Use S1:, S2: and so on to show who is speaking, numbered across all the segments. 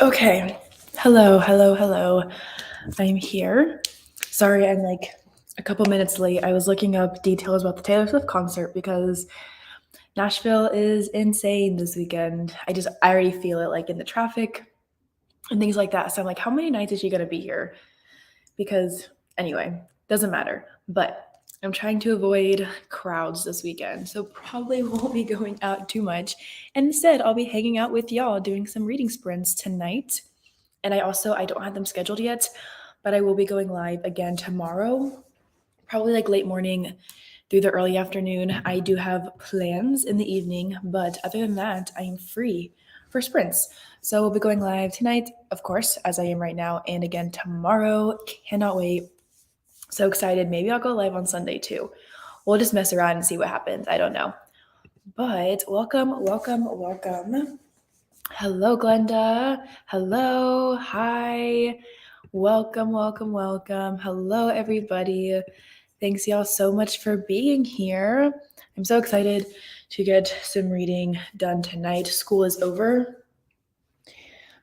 S1: Okay. Hello, hello, hello. I'm here. Sorry, I'm like a couple minutes late. I was looking up details about the Taylor Swift concert because Nashville is insane this weekend. I already feel it like in the traffic and things like that. So I'm like, how many nights is she gonna be here? Because anyway, doesn't matter. But I'm trying to avoid crowds this weekend, so probably won't be going out too much. And instead, I'll be hanging out with y'all doing some reading sprints tonight. And I don't have them scheduled yet, but I will be going live again tomorrow, probably like late morning through the early afternoon. I do have plans in the evening, but other than that, I am free for sprints. So we'll be going live tonight, of course, as I am right now, and again tomorrow. Cannot wait. So excited. Maybe I'll go live on Sunday too. We'll just mess around and see what happens. I don't know. But welcome, welcome, welcome. Hello, Glenda. Hello. Hi. Welcome, welcome, welcome. Hello, everybody. Thanks, y'all, so much for being here. I'm so excited to get some reading done tonight. School is over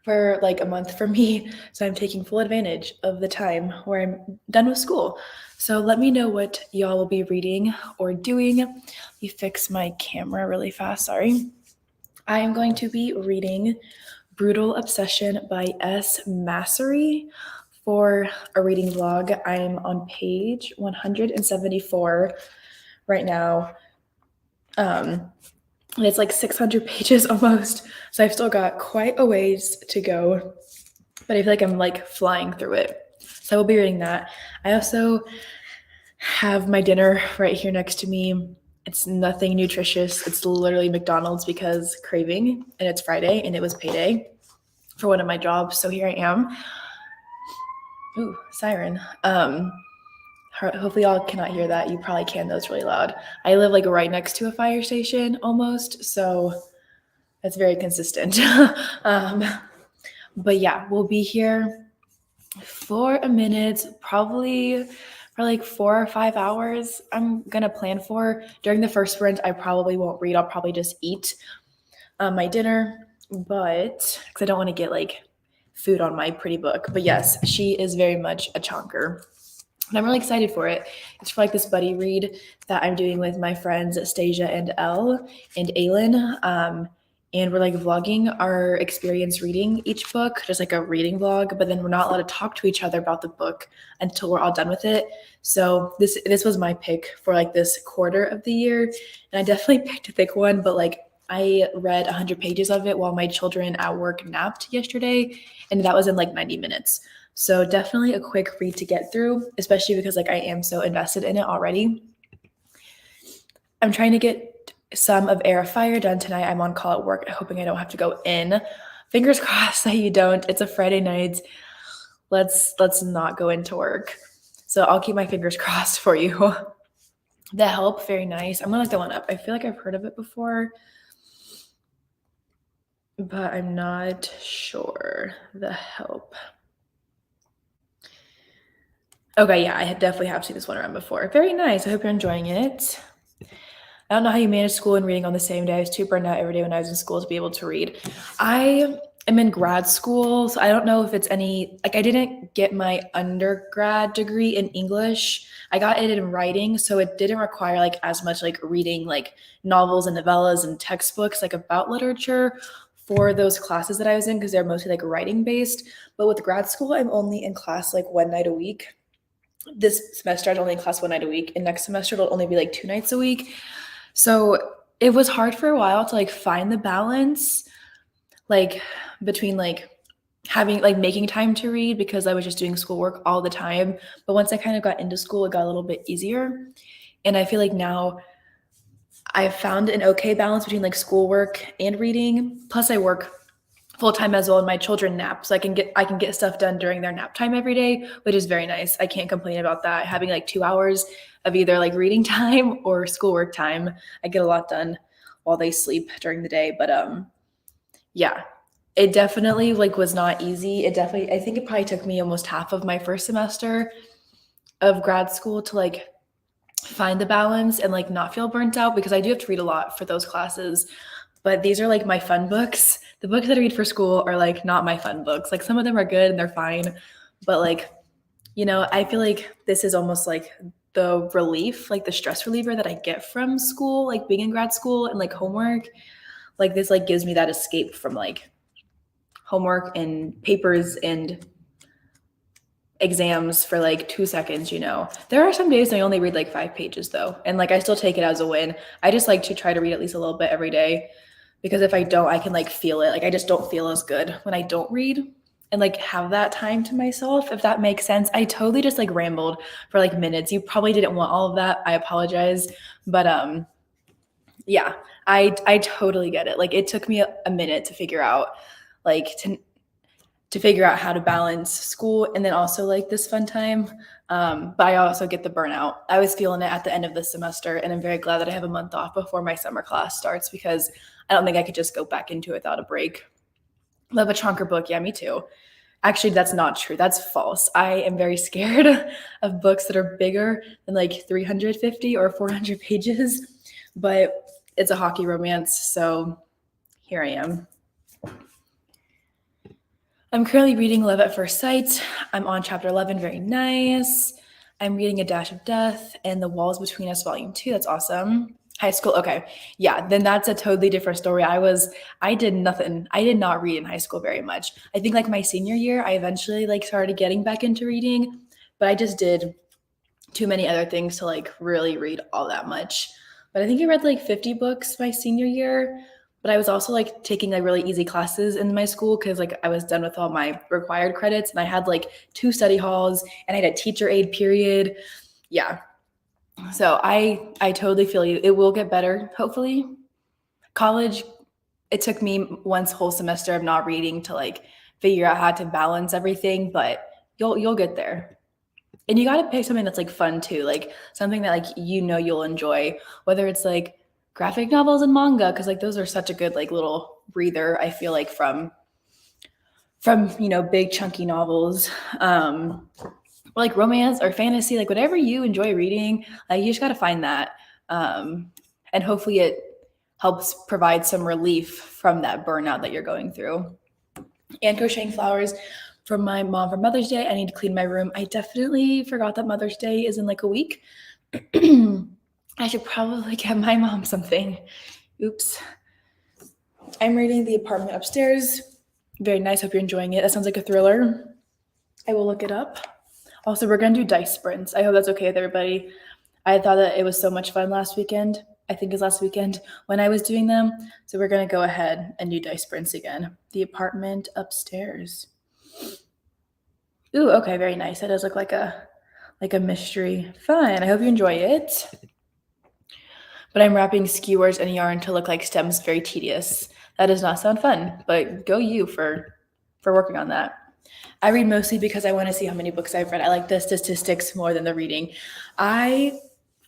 S1: for like a month for me, so I'm taking full advantage of the time where I'm done with school. So let me know what y'all will be reading or doing. Let me fix my camera really fast. Sorry. I am going to be reading Brutal Obsession by S. Massery for a reading vlog. I'm on page 174 right now. And it's like 600 pages almost. So I've still got quite a ways to go, but I feel like I'm like flying through it. So I will be reading that. I also have my dinner right here next to me. It's nothing nutritious. It's literally McDonald's because craving, and it's Friday and it was payday for one of my jobs. So here I am. Ooh, siren. Hopefully y'all cannot hear that. You probably can though, it's really loud. I live like right next to a fire station almost, so that's very consistent. But yeah, we'll be here for a minute, probably for like 4 or 5 hours. I'm gonna plan for during the first sprint. I probably won't read. I'll probably just eat my dinner, but because I don't want to get like food on my pretty book. But yes, she is very much a chonker. And I'm really excited for it. It's for like this buddy read that I'm doing with my friends Stasia and Elle and Aylin. And we're like vlogging our experience reading each book, just like a reading vlog, but then we're not allowed to talk to each other about the book until we're all done with it. So this was my pick for like this quarter of the year. And I definitely picked a thick one, but like I read 100 pages of it while my children at work napped yesterday, and that was in like 90 minutes. So definitely a quick read to get through, especially because like I am so invested in it already. I'm trying to get some of Air of Fire done tonight. I'm on call at work, hoping I don't have to go in. Fingers crossed that you don't. It's a Friday night. Let's not go into work. So I'll keep my fingers crossed for you. The Help, very nice. I'm gonna look that one up. I feel like I've heard of it before, but I'm not sure. The Help. Okay, yeah, I definitely have seen this one around before. Very nice. I hope you're enjoying it. I don't know how you manage school and reading on the same day. I was too burned out every day when I was in school to be able to read. I am in grad school, so I don't know if it's any, like, I didn't get my undergrad degree in English. I got it in writing, so it didn't require like as much like reading like novels and novellas and textbooks like about literature for those classes that I was in because they're mostly like writing based. But with grad school, I'm only in class like one night a week. This semester, I'm only in class one night a week, and next semester it'll only be like 2 nights a week. So it was hard for a while to like find the balance, like between like having like making time to read because I was just doing schoolwork all the time. But once I kind of got into school, it got a little bit easier. And I feel like now I've found an okay balance between like schoolwork and reading. Plus I work full time as well, and my children nap, so I can get stuff done during their nap time every day, which is very nice. I can't complain about that. Having like 2 hours of either like reading time or schoolwork time, I get a lot done while they sleep during the day. But yeah, it definitely like was not easy. I think it probably took me almost half of my first semester of grad school to like find the balance and like not feel burnt out because I do have to read a lot for those classes. but these are like my fun books. The books that I read for school are like not my fun books. Like some of them are good and they're fine, but like, I feel like this is almost like the relief, like the stress reliever that I get from school, like being in grad school and like homework. Like this like gives me that escape from like homework and papers and exams for like 2 seconds. There are some days I only read like 5 pages though, and like I still take it as a win. I just like to try to read at least a little bit every day, because if I don't, I can like feel it. Like I just don't feel as good when I don't read and like have that time to myself, if that makes sense. I totally just like rambled for like minutes. You probably didn't want all of that. I apologize. But yeah, I totally get it. Like it took me a minute to figure out like to figure out how to balance school and then also like this fun time. But I also get the burnout. I was feeling it at the end of the semester, and I'm very glad that I have a month off before my summer class starts, because I don't think I could just go back into it without a break. Love a chunker book. Yeah, me too. Actually, that's not true. That's false. I am very scared of books that are bigger than like 350 or 400 pages, but it's a hockey romance, so here I am. I'm currently reading Love at First Sight. I'm on chapter 11. Very nice. I'm reading A Dash of Death and The Walls Between Us, Volume 2. That's awesome. High school. Okay. Yeah, then that's a totally different story. I did nothing. I did not read in high school very much. I think like my senior year, I eventually like started getting back into reading, but I just did too many other things to like really read all that much. But I think I read like 50 books my senior year. But I was also like taking like really easy classes in my school because like I was done with all my required credits, and I had like 2 study halls and I had a teacher aid period. Yeah. So I totally feel you. It will get better, hopefully. College, it took me once whole semester of not reading to like figure out how to balance everything, but you'll get there. And you got to pick something that's like fun too, like something that like you'll enjoy, whether it's like graphic novels and manga, because like those are such a good like little breather, I feel like, from big chunky novels, or like romance or fantasy, like whatever you enjoy reading, like you just got to find that, and hopefully it helps provide some relief from that burnout that you're going through. And crocheting flowers from my mom for Mother's Day. I need to clean my room. I definitely forgot that Mother's Day is in like a week. I should probably get my mom something. Oops. I'm reading The Apartment Upstairs. Very nice. Hope you're enjoying it. That sounds like a thriller. I will look it up. Also, we're going to do dice sprints. I hope that's okay with everybody. I thought that it was so much fun last weekend. I think it was last weekend when I was doing them. So we're going to go ahead and do dice sprints again. The Apartment Upstairs. Ooh, okay, very nice. That does look like a mystery. Fun. I hope you enjoy it. But I'm wrapping skewers and yarn to look like stems. Very tedious. That does not sound fun, but go you for working on that. I read mostly because I want to see how many books I've read. I like the statistics more than the reading. I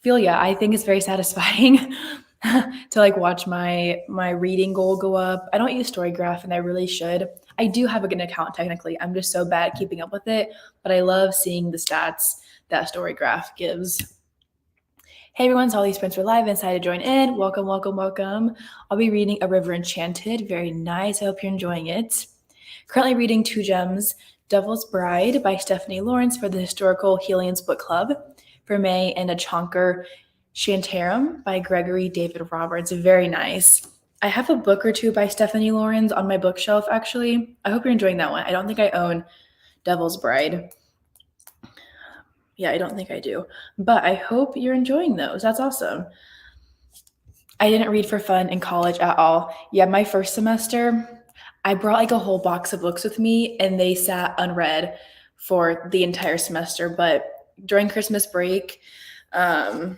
S1: think it's very satisfying to like watch my reading goal go up. I don't use Storygraph, and I really should. I do have an account technically. I'm just so bad at keeping up with it, but I love seeing the stats that Storygraph gives. Hey everyone, Solly Sprints are live. Excited to join in. Welcome, welcome, welcome. I'll be reading A River Enchanted. Very nice. I hope you're enjoying it. Currently reading Two Gems, Devil's Bride by Stephanie Lawrence for the Historical Hellions Book Club for May, and A Chonker Shantaram by Gregory David Roberts. Very nice. I have a book or two by Stephanie Lawrence on my bookshelf, actually. I hope you're enjoying that one. I don't think I own Devil's Bride. Yeah, I don't think I do. But I hope you're enjoying those. That's awesome. I didn't read for fun in college at all. Yeah, my first semester, I brought like a whole box of books with me, and they sat unread for the entire semester. But during Christmas break, during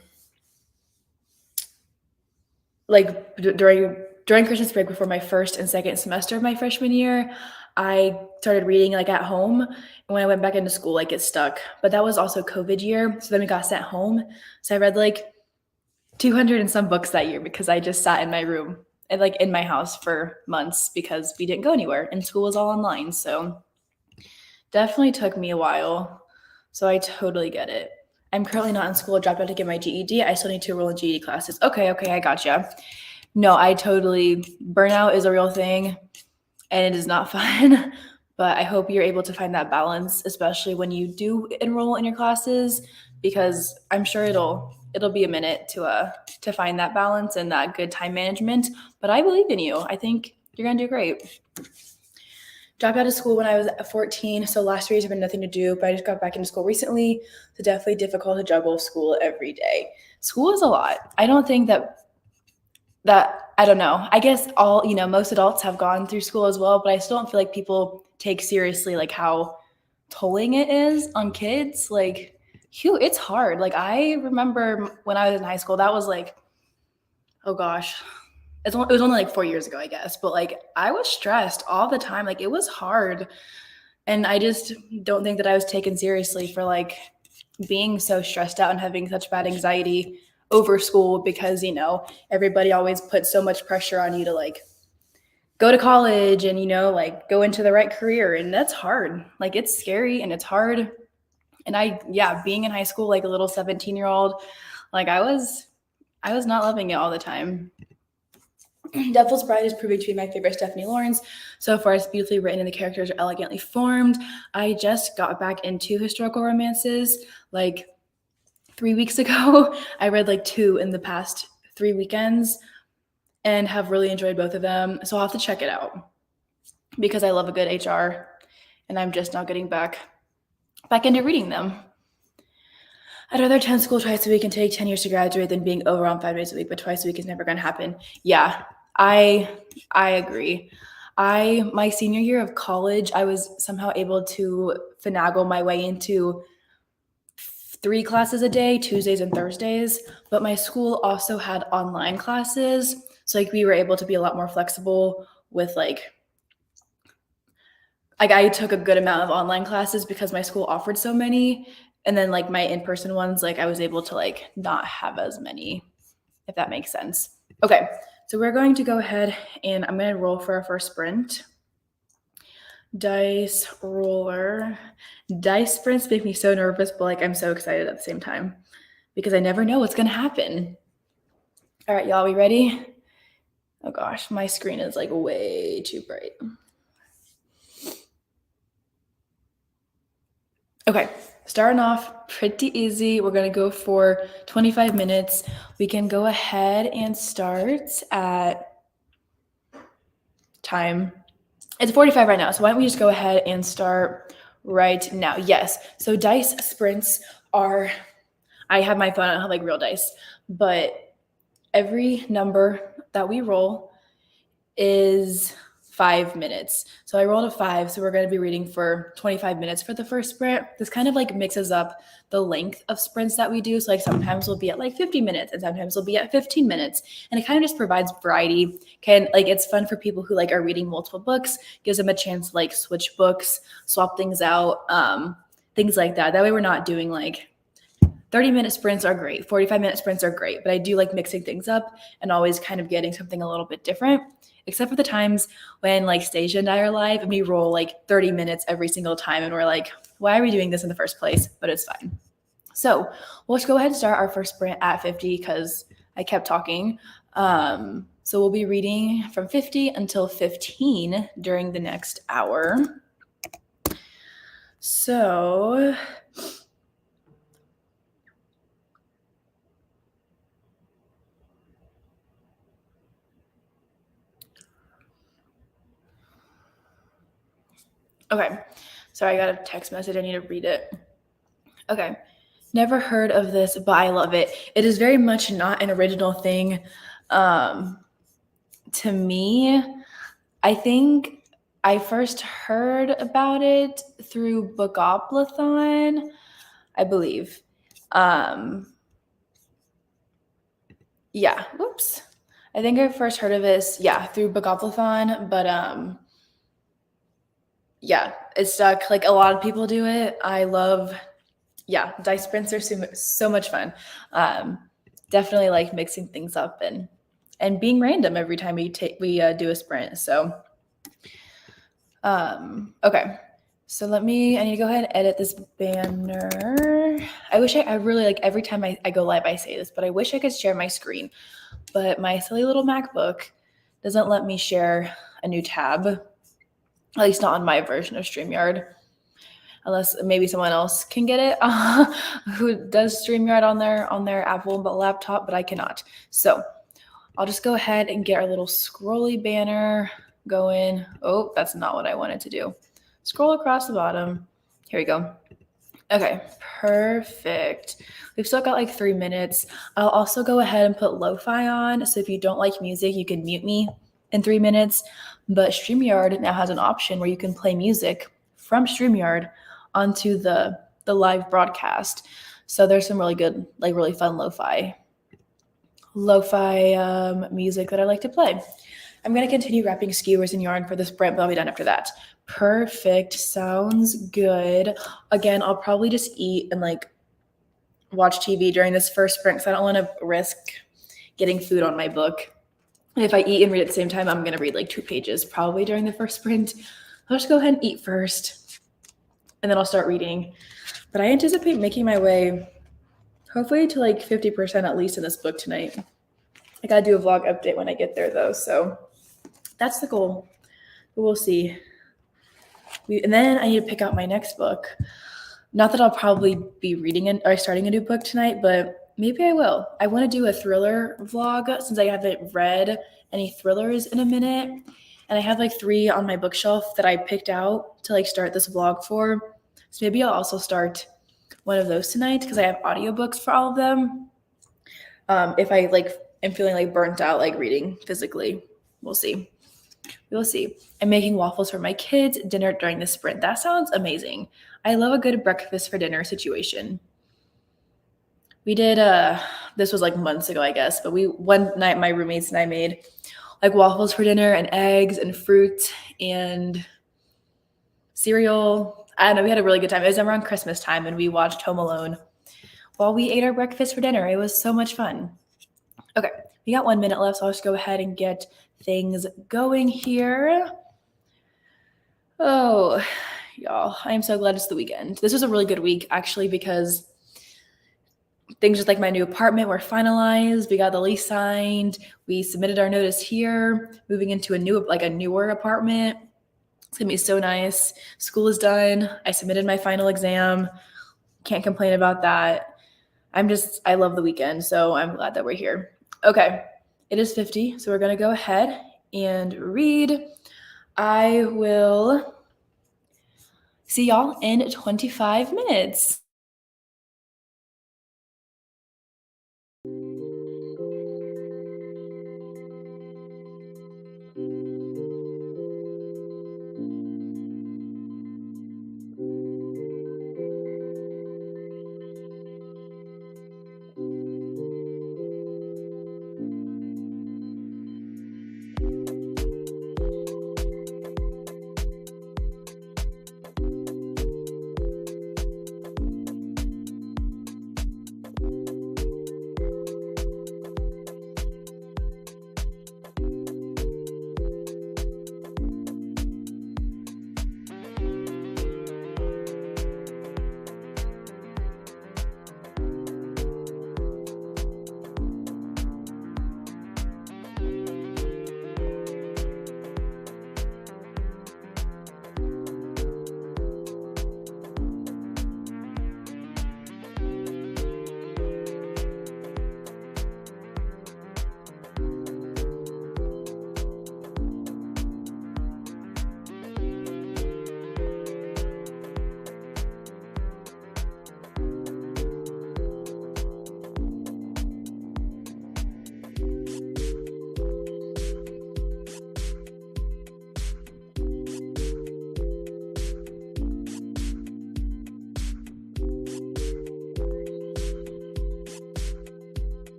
S1: Christmas break before my first and second semester of my freshman year, I started reading like at home. And when I went back into school, like it stuck. But that was also COVID year. So then we got sent home. So I read like 200 and some books that year because I just sat in my room and like in my house for months because we didn't go anywhere and school was all online. So definitely took me a while. So I totally get it. I'm currently not in school. I dropped out to get my GED. I still need to enroll in GED classes. Okay, I gotcha. No, burnout is a real thing and it is not fun. But I hope you're able to find that balance, especially when you do enroll in your classes, because I'm sure it'll be a minute to find that balance and that good time management. But I believe in you. I think you're gonna do great. Dropped out of school when I was 14, so last 3 years have been nothing to do, but I just got back into school recently. So definitely difficult to juggle school every day. School is a lot. I don't think that I don't know. I guess most adults have gone through school as well, but I still don't feel like people take seriously like how tolling it is on kids. Like, it's hard. Like, I remember when I was in high school, that was like, oh gosh, it was only like 4 years ago, I guess. But like, I was stressed all the time. Like, it was hard. And I just don't think that I was taken seriously for like being so stressed out and having such bad anxiety over school because, everybody always puts so much pressure on you to like go to college and, like go into the right career. And that's hard. Like, it's scary and it's hard. And being in high school, like a little 17-year-old, like I was not loving it all the time. Devil's Bride is proving to be my favorite Stephanie Lawrence. So far, it's beautifully written and the characters are elegantly formed. I just got back into historical romances like 3 weeks ago. I read like 2 in the past 3 weekends and have really enjoyed both of them. So I'll have to check it out because I love a good HR and I'm just now getting back into reading them. I'd rather attend school twice a week and take 10 years to graduate than being overwhelmed 5 days a week, but twice a week is never going to happen. Yeah, I agree. My senior year of college, I was somehow able to finagle my way into 3 classes a day, Tuesdays and Thursdays, but my school also had online classes. So like we were able to be a lot more flexible with like I took a good amount of online classes because my school offered so many. And then like my in-person ones, like I was able to like not have as many, if that makes sense. Okay, so we're going to go ahead and I'm going to roll for our first sprint. Dice roller. Dice sprints make me so nervous, but like I'm so excited at the same time because I never know what's going to happen. All right, y'all, we ready? Oh gosh, my screen is like way too bright. Okay, starting off pretty easy. We're going to go for 25 minutes. We can go ahead and start at time. It's 45 right now, so why don't we just go ahead and start right now? Yes, so dice sprints are, I have my phone, I don't have like real dice, but every number that we roll is 5 minutes. So I rolled a 5, so we're going to be reading for 25 minutes for the first sprint. This kind of like mixes up the length of sprints that we do. So like sometimes we'll be at like 50 minutes and sometimes we'll be at 15 minutes. And it kind of just provides variety. It's fun for people who like are reading multiple books, gives them a chance to like switch books, swap things out, things like that. That way we're not doing like 30-minute sprints are great. 45-minute sprints are great, but I do like mixing things up and always kind of getting something a little bit different, except for the times when like Stasia and I are live and we roll like 30 minutes every single time and we're like, why are we doing this in the first place? But it's fine. So we'll just go ahead and start our first sprint at 50 because I kept talking. So we'll be reading from 50 until 15 during the next hour. So okay, sorry, I got a text message. I need to read it. Okay, never heard of this, but I love it. It is very much not an original thing to me. I think I first heard about it through Bookoplathon, I believe. Yeah, whoops. I think I first heard of this, through Bookoplathon, but it stuck. Like a lot of people do it. I love, dice sprints are so much fun. Definitely like mixing things up and being random every time we do a sprint. So, okay. So I need to go ahead and edit this banner. I really like every time I go live, I say this, but I wish I could share my screen. But my silly little MacBook doesn't let me share a new tab, at least not on my version of StreamYard, unless maybe someone else can get it who does StreamYard on their Apple laptop, but I cannot. So I'll just go ahead and get our little scrolly banner going. Oh, that's not what I wanted to do. Scroll across the bottom. Here we go. Okay, perfect. We've still got like 3 minutes. I'll also go ahead and put lo-fi on. So if you don't like music, you can mute me in 3 minutes. But StreamYard now has an option where you can play music from StreamYard onto the live broadcast. So there's some really good, like really fun lo-fi music that I like to play. I'm going to continue wrapping skewers and yarn for the sprint, but I'll be done after that. Perfect. Sounds good. Again, I'll probably just eat and like watch TV during this first sprint because I don't want to risk getting food on my book. And if I eat and read at the same time, I'm going to read like 2 pages probably during the first sprint. I'll just go ahead and eat first, and then I'll start reading. But I anticipate making my way hopefully to like 50% at least in this book tonight. I got to do a vlog update when I get there though, so that's the goal. But we'll see. And then I need to pick out my next book. Not that I'll probably be reading or starting a new book tonight, but maybe I will. I want to do a thriller vlog since I haven't read any thrillers in a minute. And I have like 3 on my bookshelf that I picked out to like start this vlog for. So maybe I'll also start one of those tonight because I have audiobooks for all of them. If I like am feeling like burnt out, like reading physically, we'll see. We'll see. I'm making waffles for my kids' dinner during the sprint. That sounds amazing. I love a good breakfast for dinner situation. We did, this was like months ago, I guess, but one night my roommates and I made like waffles for dinner and eggs and fruit and cereal. I don't know, we had a really good time. It was around Christmas time and we watched Home Alone while we ate our breakfast for dinner. It was so much fun. Okay, we got 1 minute left, so I'll just go ahead and get things going here. Oh, y'all, I am so glad it's the weekend. This was a really good week, actually, because things with like my new apartment were finalized. We got the lease signed. We submitted our notice here, moving into a newer apartment. It's gonna be so nice. School is done. I submitted my final exam. Can't complain about that. I love the weekend, so I'm glad that we're here. Okay, it is 50, so we're gonna go ahead and read. I will see y'all in 25 minutes.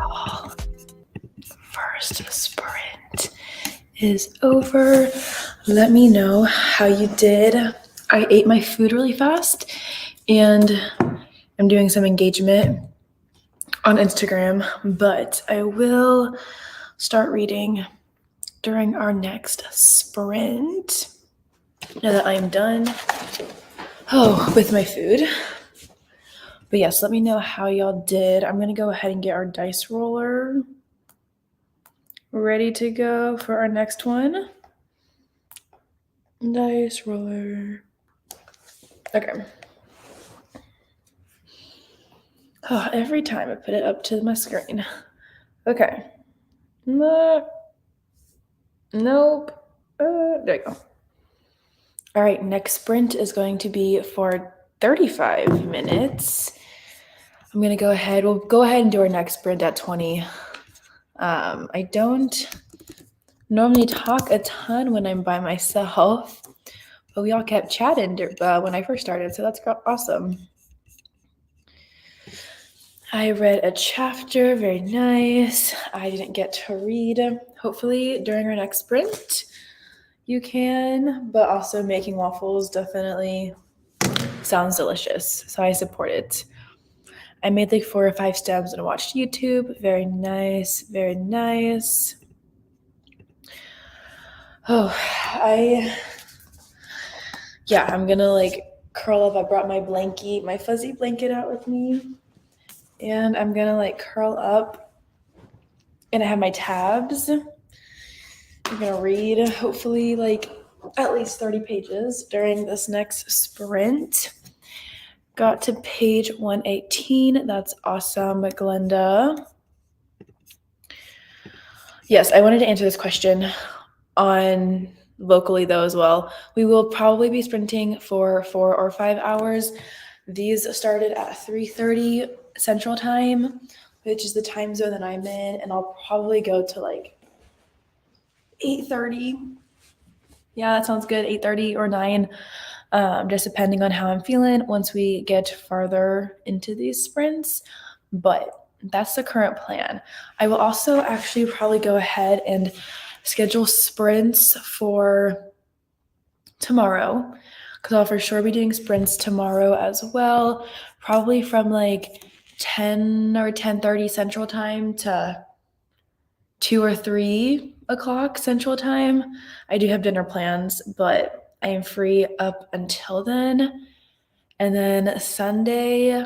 S1: y'all. First sprint is over. Let me know how you did. I ate my food really fast and I'm doing some engagement on Instagram, but I will start reading during our next sprint now that I am done with my food. But yes, let me know how y'all did. I'm gonna go ahead and get our dice roller ready to go for our next one. Dice roller. Okay. Oh, every time I put it up to my screen. Okay. Nope. There you go. All right, next sprint is going to be for 35 minutes. I'm going to go ahead. We'll go ahead and do our next sprint at 20. I don't normally talk a ton when I'm by myself, but we all kept chatting when I first started, so that's awesome. I read a chapter, very nice. I didn't get to read. Hopefully during our next sprint you can, but also making waffles definitely sounds delicious, so I support it. I made like 4 or 5 stems and watched YouTube. Very nice, very nice. I'm gonna like curl up. I brought my blankie, my fuzzy blanket out with me. And I'm gonna like curl up and I have my tabs. I'm gonna read hopefully like at least 30 pages during this next sprint. Got to page 118. That's awesome, Glenda. Yes, I wanted to answer this question on locally though as well. We will probably be sprinting for 4 or 5 hours. These started at 3:30 Central Time, which is the time zone that I'm in, and I'll probably go to like 8:30. Yeah, that sounds good. 8:30 or 9, just depending on how I'm feeling once we get farther into these sprints. But that's the current plan. I will also actually probably go ahead and schedule sprints for tomorrow, because I'll for sure be doing sprints tomorrow as well, probably from like 10 or 10:30 Central Time to 2 or 3 o'clock Central Time. I do have dinner plans, but I am free up until then. And then Sunday,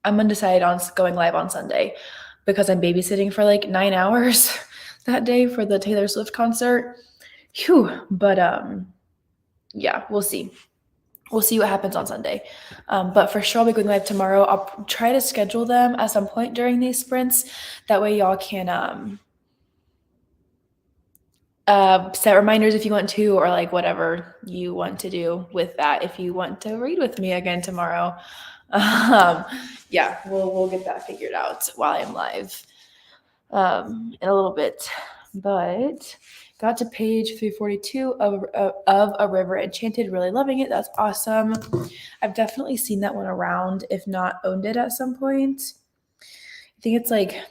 S1: I'm undecided on going live on Sunday because I'm babysitting for like 9 hours that day for the Taylor Swift concert. But yeah, we'll see. We'll see what happens on Sunday. But for sure, I'll be going live tomorrow. I'll try to schedule them at some point during these sprints. That way y'all can set reminders if you want to, or like whatever you want to do with that. If you want to read with me again tomorrow, yeah, we'll get that figured out while I'm live in a little bit. But got to page 342 of A River Enchanted. Really loving it. That's awesome. I've definitely seen that one around, if not owned it at some point. I think it's like,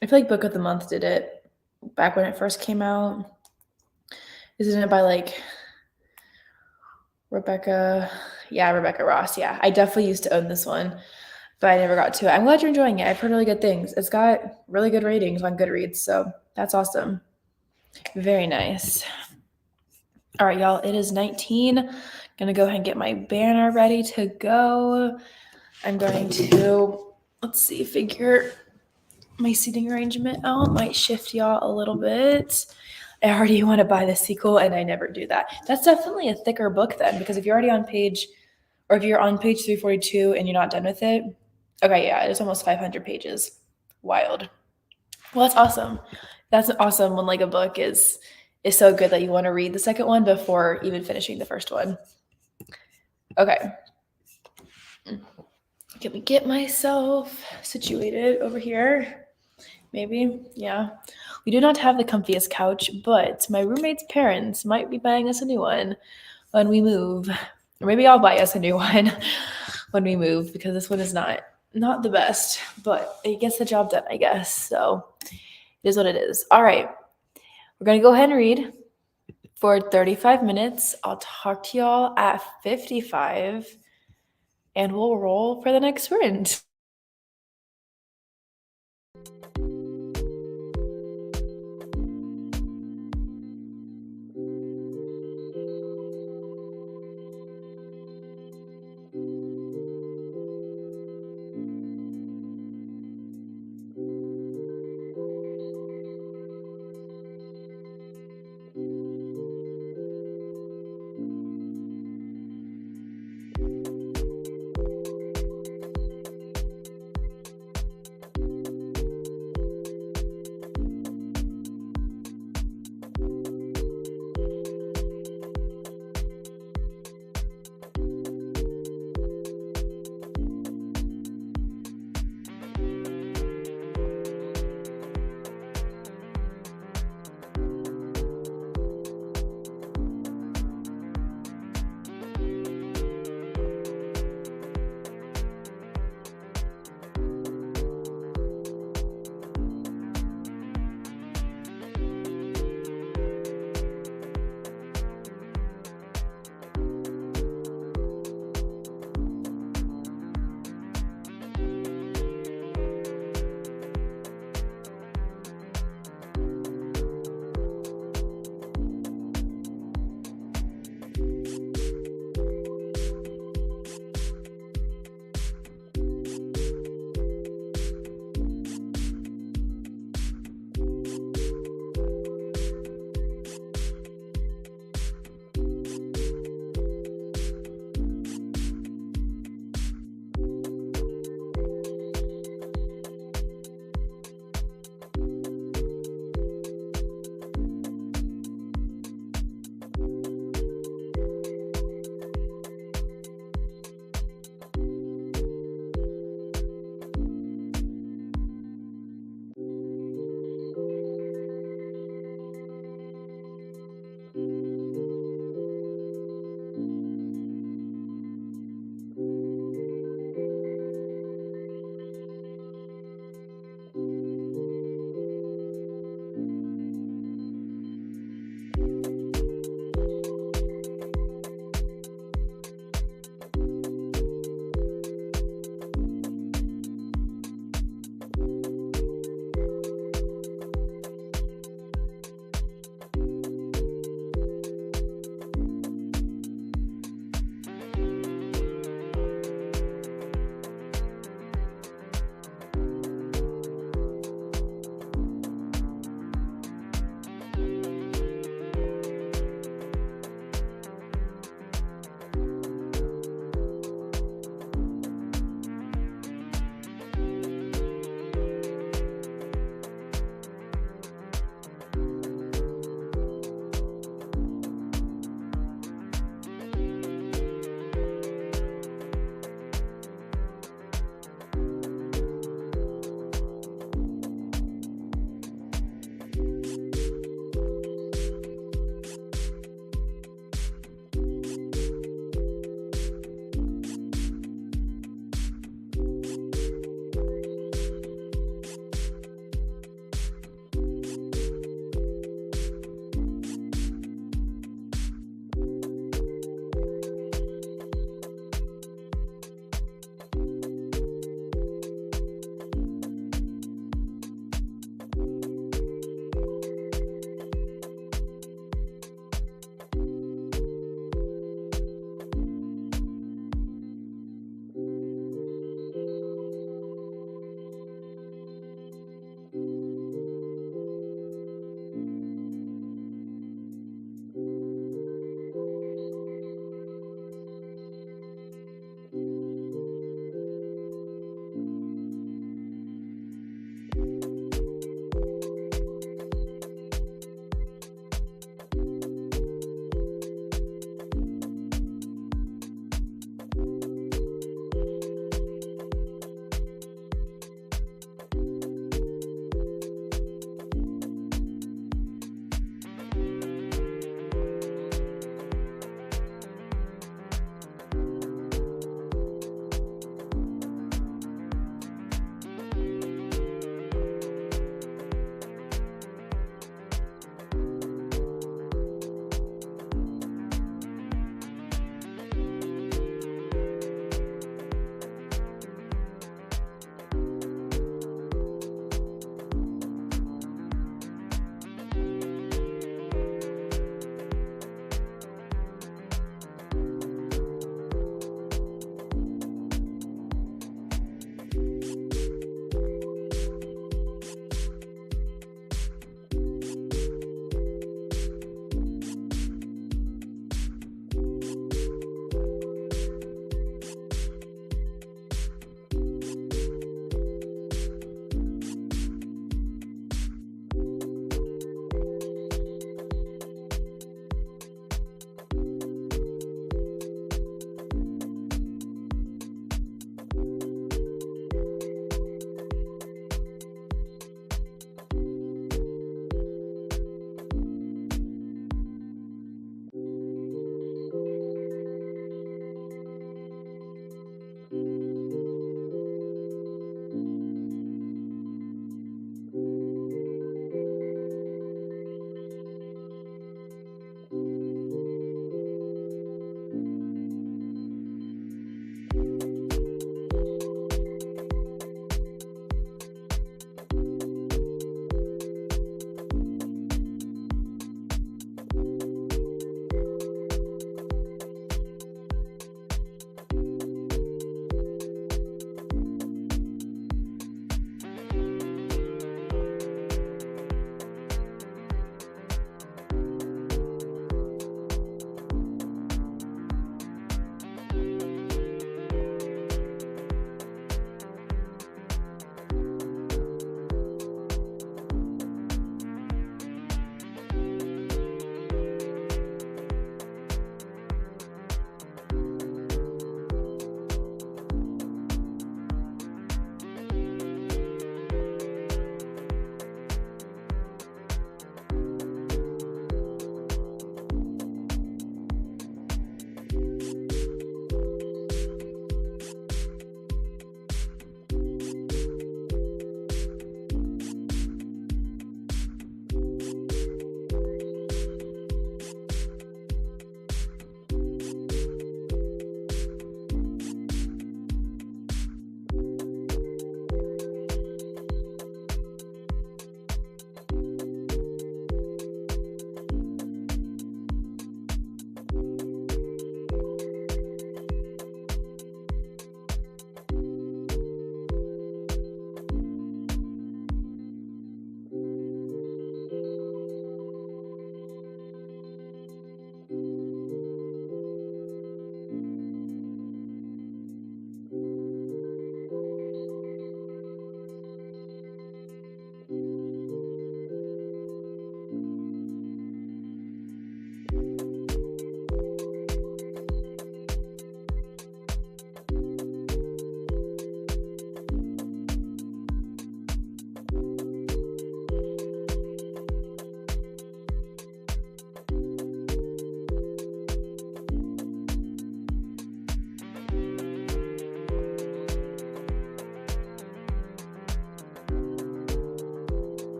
S1: I feel like Book of the Month did it back when it first came out. Isn't it by like Rebecca Ross? Yeah, I definitely used to own this one, but I never got to it. I'm glad you're enjoying it. I've heard really good things. It's got really good ratings on Goodreads, so that's awesome. Very nice. All right, y'all, it is 19. Gonna go ahead and get my banner ready to go. I'm going to, let's see, figure my seating arrangement out. Might shift y'all a little bit. I already want to buy the sequel and I never do that. That's definitely a thicker book then, because if you're already on page, or if you're on page 342 and you're not done with it, okay, yeah, it's almost 500 pages. Wild. Well, that's awesome. That's awesome when like a book is so good that you want to read the second one before even finishing the first one. Okay. Can we get myself situated over here? Maybe, yeah. We do not have the comfiest couch, but my roommate's parents might be buying us a new one when we move. Or maybe I'll buy us a new one when we move, because this one is not not the best, but it gets the job done, I guess. So it is what it is. All right. We're going to go ahead and read for 35 minutes. I'll talk to y'all at 55 and we'll roll for the next sprint.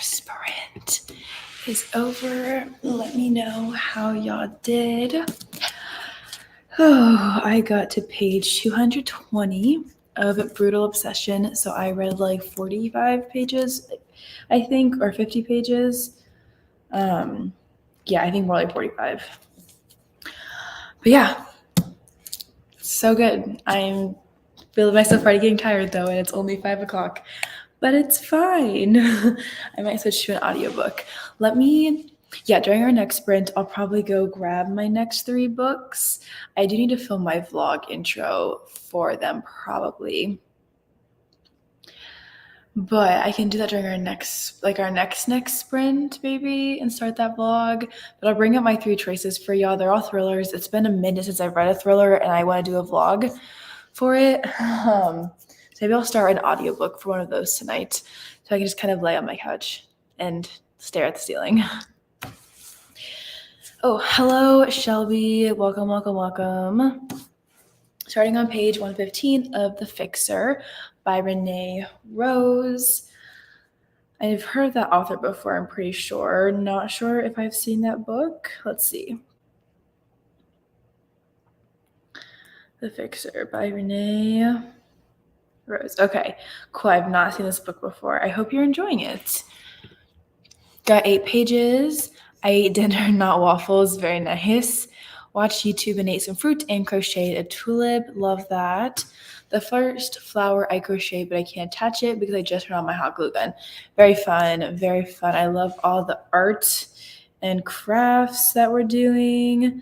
S1: sprint is over. Let me know how y'all did. Oh, I got to page 220 of Brutal Obsession, so I read like 45 pages, I think, or 50 pages. Yeah, I think more like 45. But yeah, so good. I'm feeling myself already getting tired though, and it's only 5 o'clock. But it's fine. I might switch to an audiobook. During our next sprint, I'll probably go grab my next 3 books. I do need to film my vlog intro for them probably. But I can do that during our next sprint, maybe, and start that vlog. But I'll bring up my 3 choices for y'all. They're all thrillers. It's been a minute since I've read a thriller, and I want to do a vlog for it. So maybe I'll start an audiobook for one of those tonight, so I can just kind of lay on my couch and stare at the ceiling. Oh, hello, Shelby. Welcome, welcome, welcome. Starting on page 115 of The Fixer by Renee Rose. I've heard of that author before, I'm pretty sure. Not sure if I've seen that book. Let's see. The Fixer by Renee Rose. Okay, cool. I've not seen this book before. I hope you're enjoying it. Got 8 pages. I ate dinner, not waffles. Very nice. Watched YouTube and ate some fruit and crocheted a tulip. Love that. The first flower I crocheted, but I can't attach it because I just turned on my hot glue gun. Very fun, very fun. I love all the art and crafts that we're doing.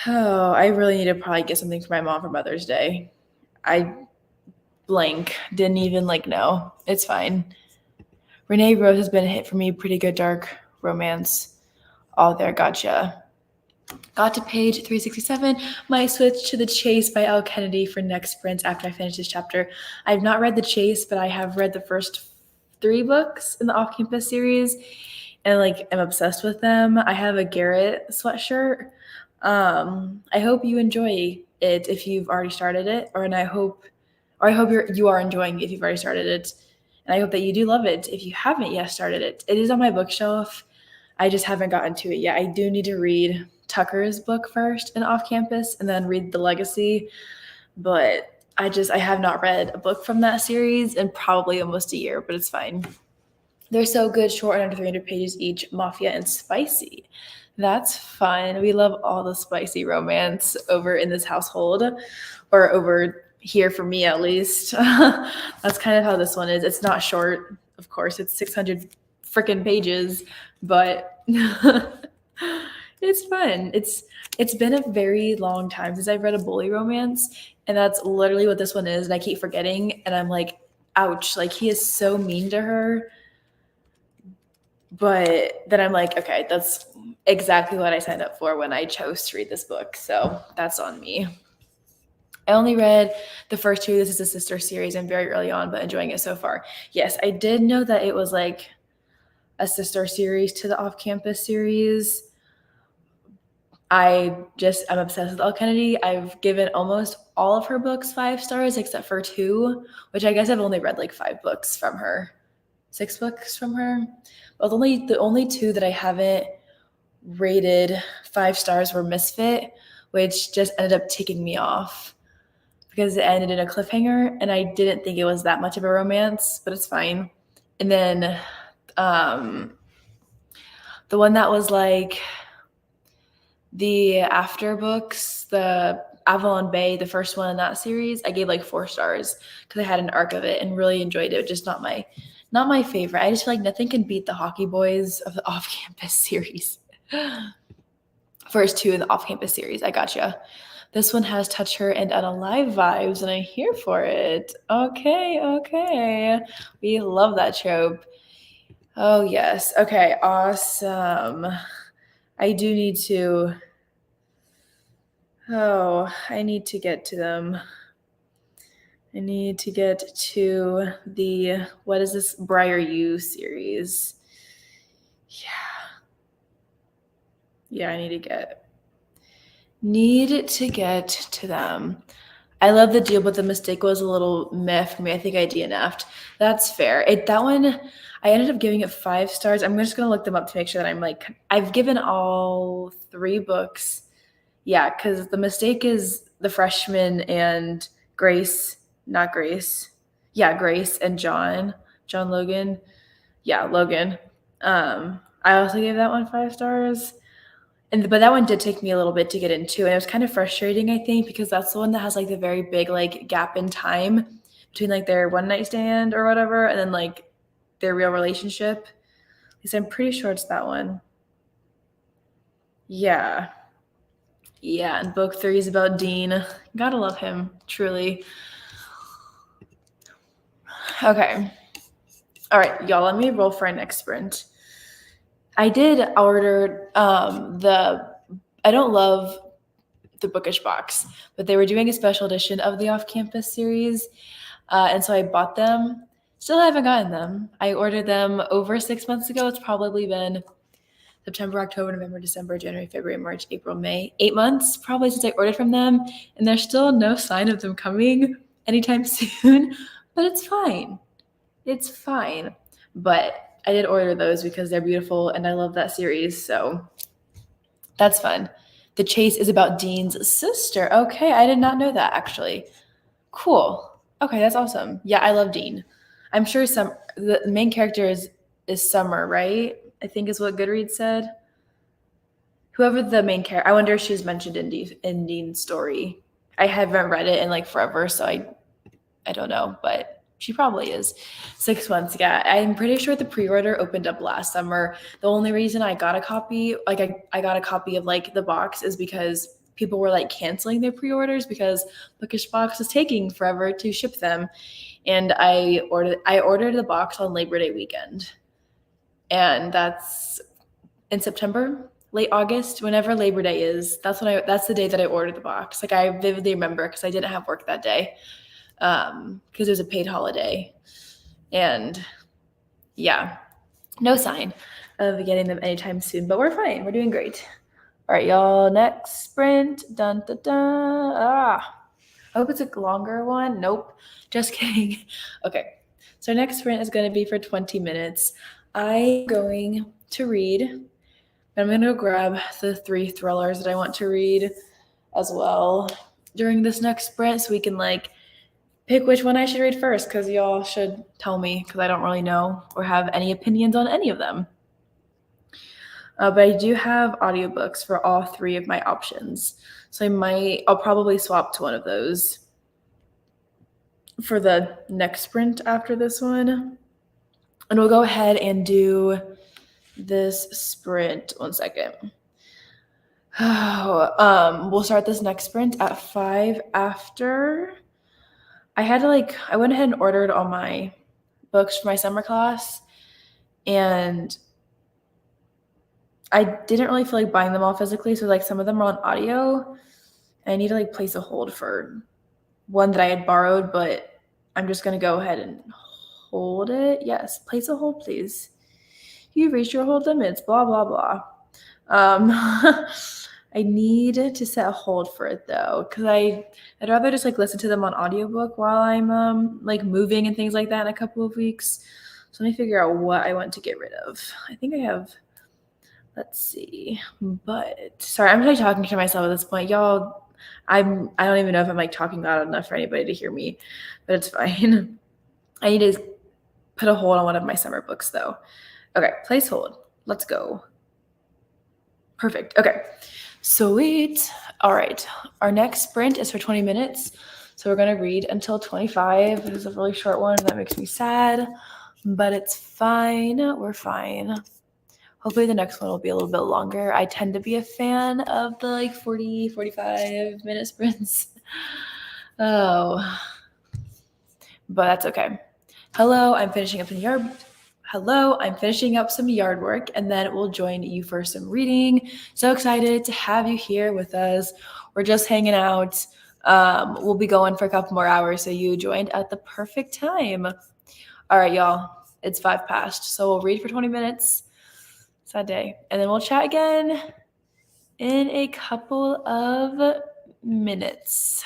S1: Oh, I really need to probably get something for my mom for Mother's Day. I didn't even know. It's fine. Renee Rose has been a hit for me. Pretty good dark romance. All there, gotcha. Got to page 367. Might switch to The Chase by Elle Kennedy for next sprint after I finish this chapter. I've not read The Chase, but I have read the first 3 books in the Off-Campus series, and I'm obsessed with them. I have a Garrett sweatshirt. I hope you enjoy it if you've already started it, I hope you are enjoying it if you've already started it, and I hope that you do love it if you haven't yet started it. It is on my bookshelf. I just haven't gotten to it yet. I do need to read Tucker's book first in Off-Campus and then read The Legacy, but I have not read a book from that series in probably almost a year, but it's fine. They're so good, short and under 300 pages each, mafia and spicy. That's fun. We love all the spicy romance over in this household, or over here for me at least. That's kind of how this one is. It's not short, of course. It's 600 freaking pages, but it's fun. It's been a very long time since I've read a bully romance, and that's literally what this one is, and I keep forgetting, and I'm like, ouch, he is so mean to her. But then I'm like, okay, that's exactly what I signed up for when I chose to read this book, so that's on me. I only read the first 2. This is a sister series. I'm very early on, but enjoying it so far. Yes, I did know that it was a sister series to the Off-Campus series. I'm obsessed with Elle Kennedy. I've given almost all of her books 5 stars except for 2, which I guess I've only read 5 books from her. 6 books from her. But the only 2 that I haven't rated 5 stars were Misfit, which just ended up ticking me off because it ended in a cliffhanger, and I didn't think it was that much of a romance, but it's fine. And then the one that was the after books, the Avalon Bay, the first one in that series, I gave 4 stars because I had an arc of it and really enjoyed it. Just not my favorite. I just feel nothing can beat the Hockey Boys of the Off-Campus series. First 2 in the Off-Campus series. I gotcha. This one has Touch Her and Unalive vibes, and I'm here for it. Okay. We love that trope. Oh, yes. Okay, awesome. I do need to... I need to get to them. I need to get to the... What is this? Briar U series. Yeah, I need to get to them. I love the deal, but the mistake was a little meh for me. I think I DNF'd. That's fair. That one, I ended up giving it 5 stars. I'm just gonna look them up to make sure that I'm like, I've given all 3 books. Yeah, because the mistake is The Freshman and Grace, not Grace. Yeah, Grace and John Logan. Yeah, Logan. I also gave that one 5 stars. But that one did take me a little bit to get into, and it was kind of frustrating, I think, because that's the one that has like the very big like gap in time between like their one night stand or whatever, and then like their real relationship. At least I'm pretty sure it's that one. Yeah. Yeah, and book 3 is about Dean. Gotta love him, truly. Okay. All right, y'all, let me roll for our next sprint. I did order I don't love the Bookish box, but they were doing a special edition of the Off-Campus series, and so I bought them. Still haven't gotten them. I ordered them over 6 months ago. It's probably been September, October, November, December, January, February, March, April, May. 8 months probably since I ordered from them, and there's still no sign of them coming anytime soon, but it's fine. It's fine. But I did order those because they're beautiful and I love that series, so that's fun. The chase is about Dean's sister. Okay, I did not know that actually. Cool. Okay, that's awesome. Yeah, I love Dean. I'm sure the main character is Summer, right? I think is what Goodreads said. Whoever the main character, I wonder if she was mentioned in Dean's story. I haven't read it in like forever, so I don't know, but she probably is. 6 months, yeah. I'm pretty sure the pre-order opened up last summer. The only reason I got a copy, like I got a copy of like the box, is because people were like canceling their pre-orders because Bookish Box is taking forever to ship them. And I ordered the box on Labor Day weekend. And that's in September, late August, whenever Labor Day is. That's the day that I ordered the box. Like I vividly remember because I didn't have work that day. Because it was a paid holiday. And yeah, no sign of getting them anytime soon, but we're fine. We're doing great. All right, y'all, next sprint. Dun, dun, dun. I hope it's a longer one. Nope, just kidding. Okay, so next sprint is going to be for 20 minutes. I'm going to read. I'm going to grab the 3 thrillers that I want to read as well during this next sprint so we can like pick which one I should read first, because y'all should tell me, because I don't really know or have any opinions on any of them. But I do have audiobooks for all 3 of my options. So I'll probably swap to one of those for the next sprint after this one. And we'll go ahead and do this sprint. 1 second. We'll start this next sprint at 5 after. I went ahead and ordered all my books for my summer class, and I didn't really feel like buying them all physically, so like some of them are on audio, and I need to like place a hold for one that I had borrowed, but I'm just gonna go ahead and hold it. Yes, place a hold, please. You've reached your hold limits, blah, blah, blah. I need to set a hold for it though, because I'd rather just like listen to them on audiobook while I'm like moving and things like that in a couple of weeks. So let me figure out what I want to get rid of. I think I have, let's see, but sorry, I'm really talking to myself at this point. Y'all, I don't even know if I'm like talking loud enough for anybody to hear me, but it's fine. I need to put a hold on one of my summer books though. Okay, place hold. Let's go. Perfect. Okay. Sweet. All right. Our next sprint is for 20 minutes. So we're going to read until 25. This is a really short one. That makes me sad, but it's fine. We're fine. Hopefully the next one will be a little bit longer. I tend to be a fan of the like 40, 45 minute sprints. Oh, but that's okay. Hello, I'm finishing up some yard work, and then we'll join you for some reading. So excited to have you here with us. We're just hanging out. We'll be going for a couple more hours, so you joined at the perfect time. All right, y'all. It's 5 past, so we'll read for 20 minutes. Sad day. And then we'll chat again in a couple of minutes.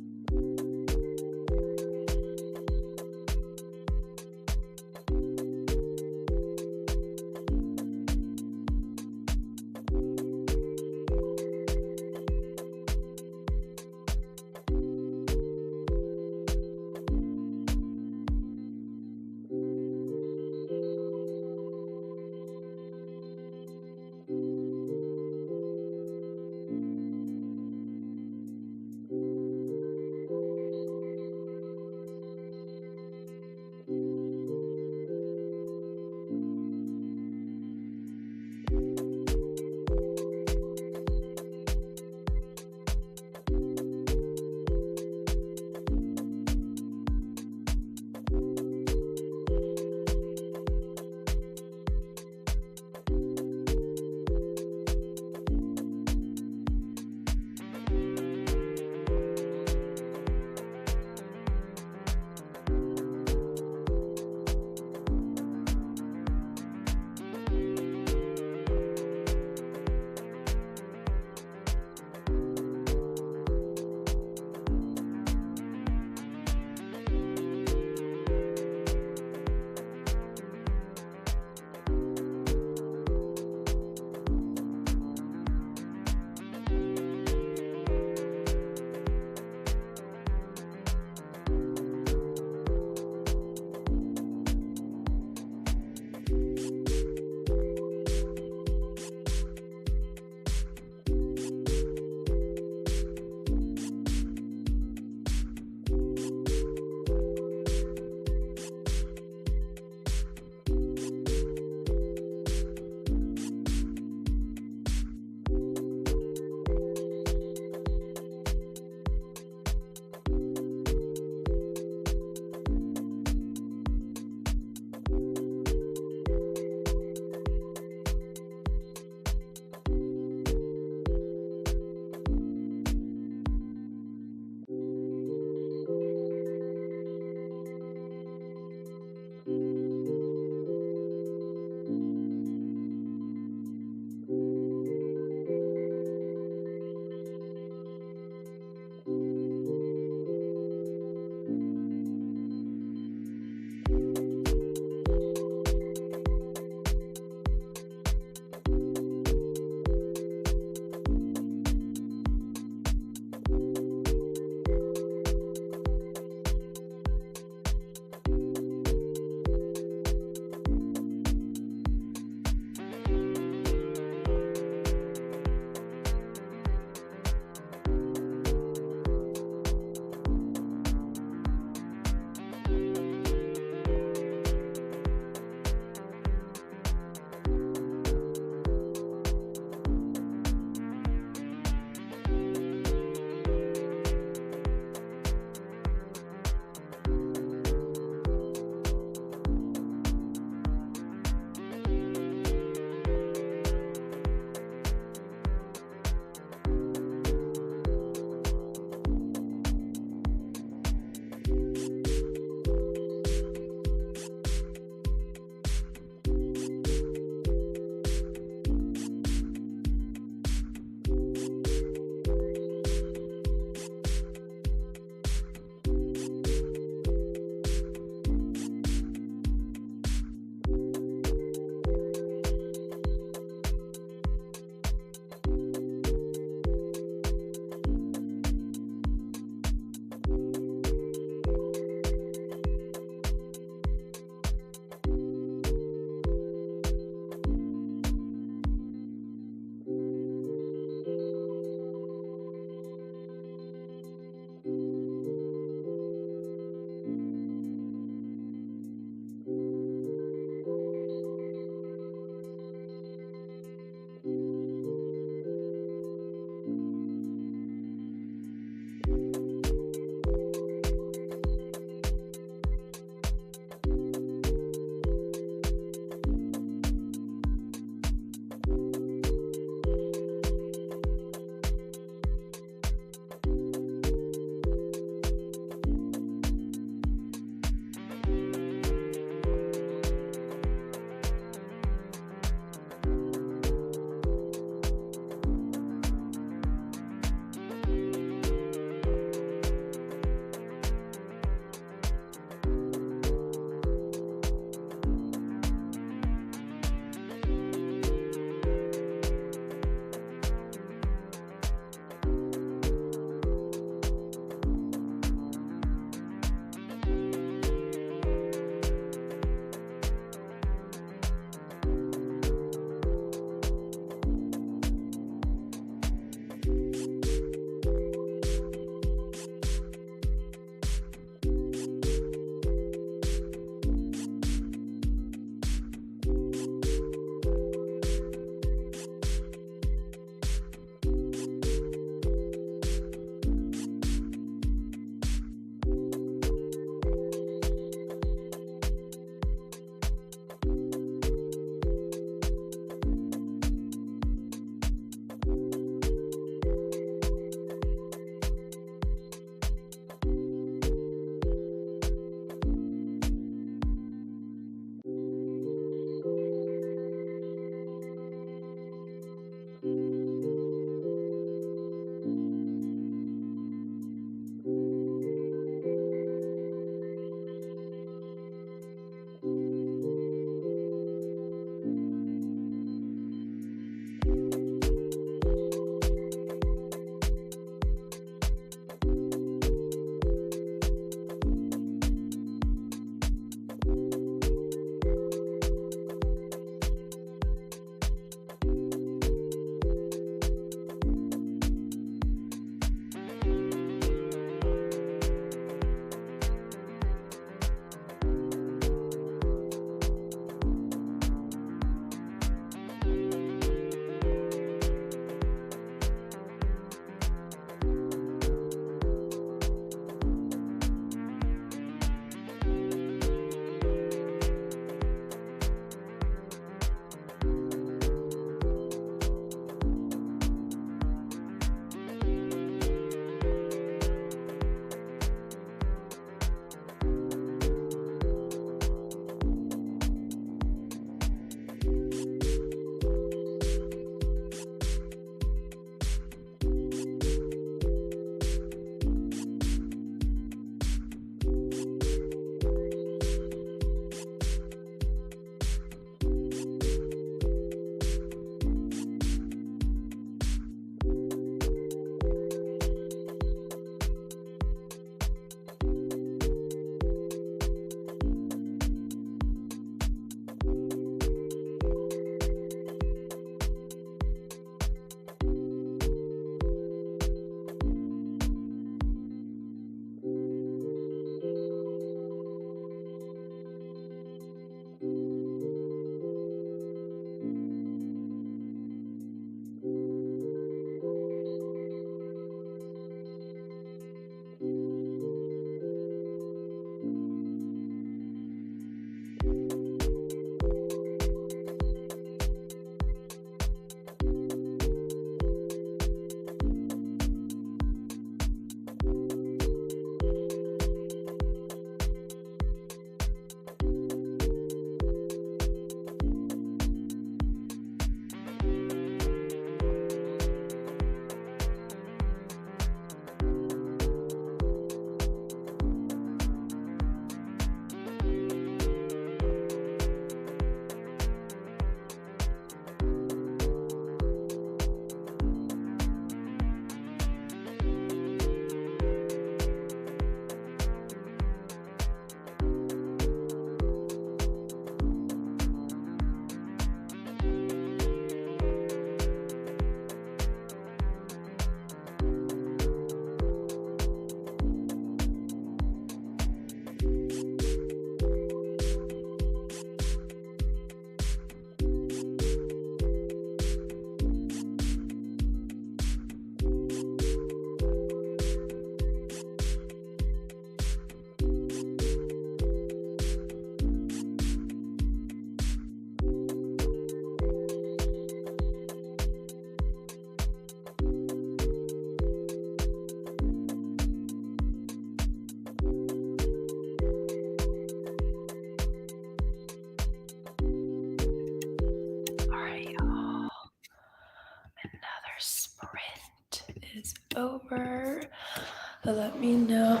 S1: Let me know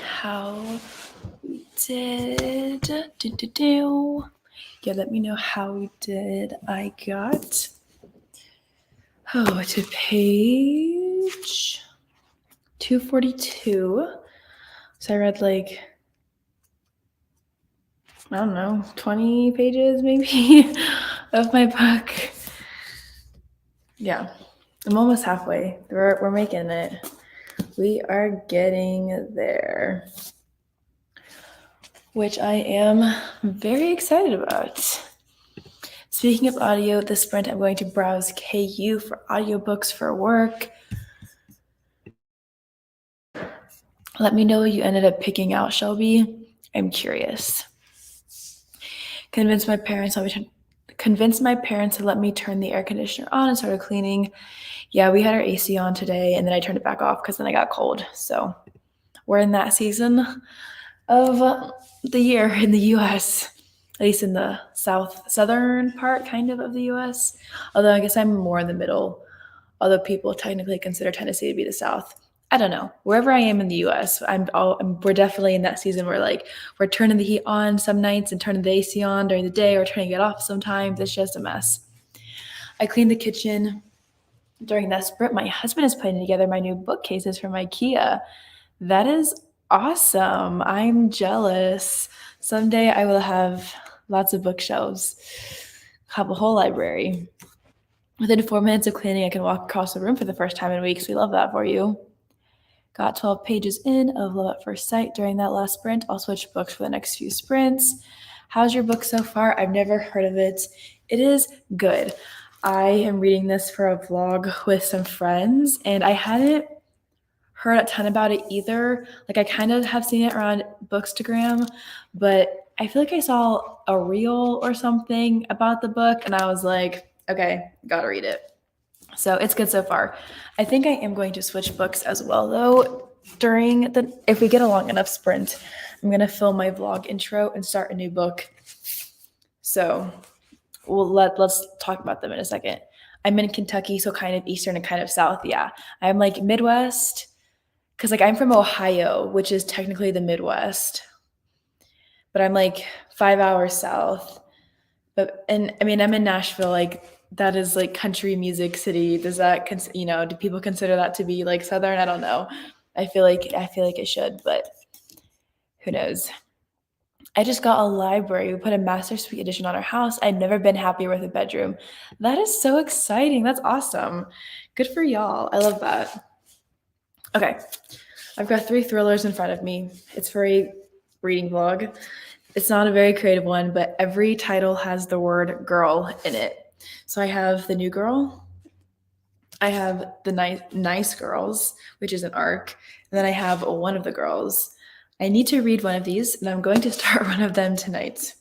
S1: how we did. Yeah, let me know how we did. I got to page 242. So I read like, I don't know, 20 pages maybe of my book. Yeah, I'm almost halfway. We're making it. We are getting there, which I am very excited about. Speaking of audio, this sprint I'm going to browse KU for audiobooks for work. Let me know what you ended up picking out, Shelby. I'm curious. Convince my parents to let me turn the air conditioner on and started cleaning. Yeah, we had our AC on today, and then I turned it back off because then I got cold. So we're in that season of the year in the U.S., at least in the southern part kind of the U.S. Although I guess I'm more in the middle, although people technically consider Tennessee to be the South. I don't know. Wherever I am in the U.S., we're definitely in that season where like we're turning the heat on some nights and turning the AC on during the day or turning it off sometimes. It's just a mess. I cleaned the kitchen during that sprint. My husband is putting together my new bookcases from IKEA. That is awesome. I'm jealous. Someday I will have lots of bookshelves, have a whole library. Within 4 minutes of cleaning, I can walk across the room for the first time in weeks. We love that for you. Got 12 pages in of Love at First Sight during that last sprint. I'll switch books for the next few sprints. How's your book so far? I've never heard of it. It is good. I am reading this for a vlog with some friends, and I hadn't heard a ton about it either. Like I kind of have seen it around Bookstagram, but I feel like I saw a reel or something about the book, and I was like, okay, gotta read it. So it's good so far. I think I am going to switch books as well, though. If we get a long enough sprint, I'm gonna film my vlog intro and start a new book. So let's talk about them in a second. I'm in Kentucky, so kind of eastern and kind of south. Yeah, I'm like Midwest, because like I'm from Ohio, which is technically the Midwest, but I'm like 5 hours south. I'm in Nashville, like that is like country music city. Does that, do people consider that to be like Southern? I don't know. I feel like it should, but who knows? I just got a library. We put a master suite edition on our house. I've never been happier with a bedroom. That is so exciting. That's awesome. Good for y'all. I love that. Okay. I've got 3 thrillers in front of me. It's for a reading vlog. It's not a very creative one, but every title has the word girl in it. So I have The New Girl. I have The Nice Girls, which is an arc. And then I have One of the Girls. I need to read one of these, and I'm going to start one of them tonight.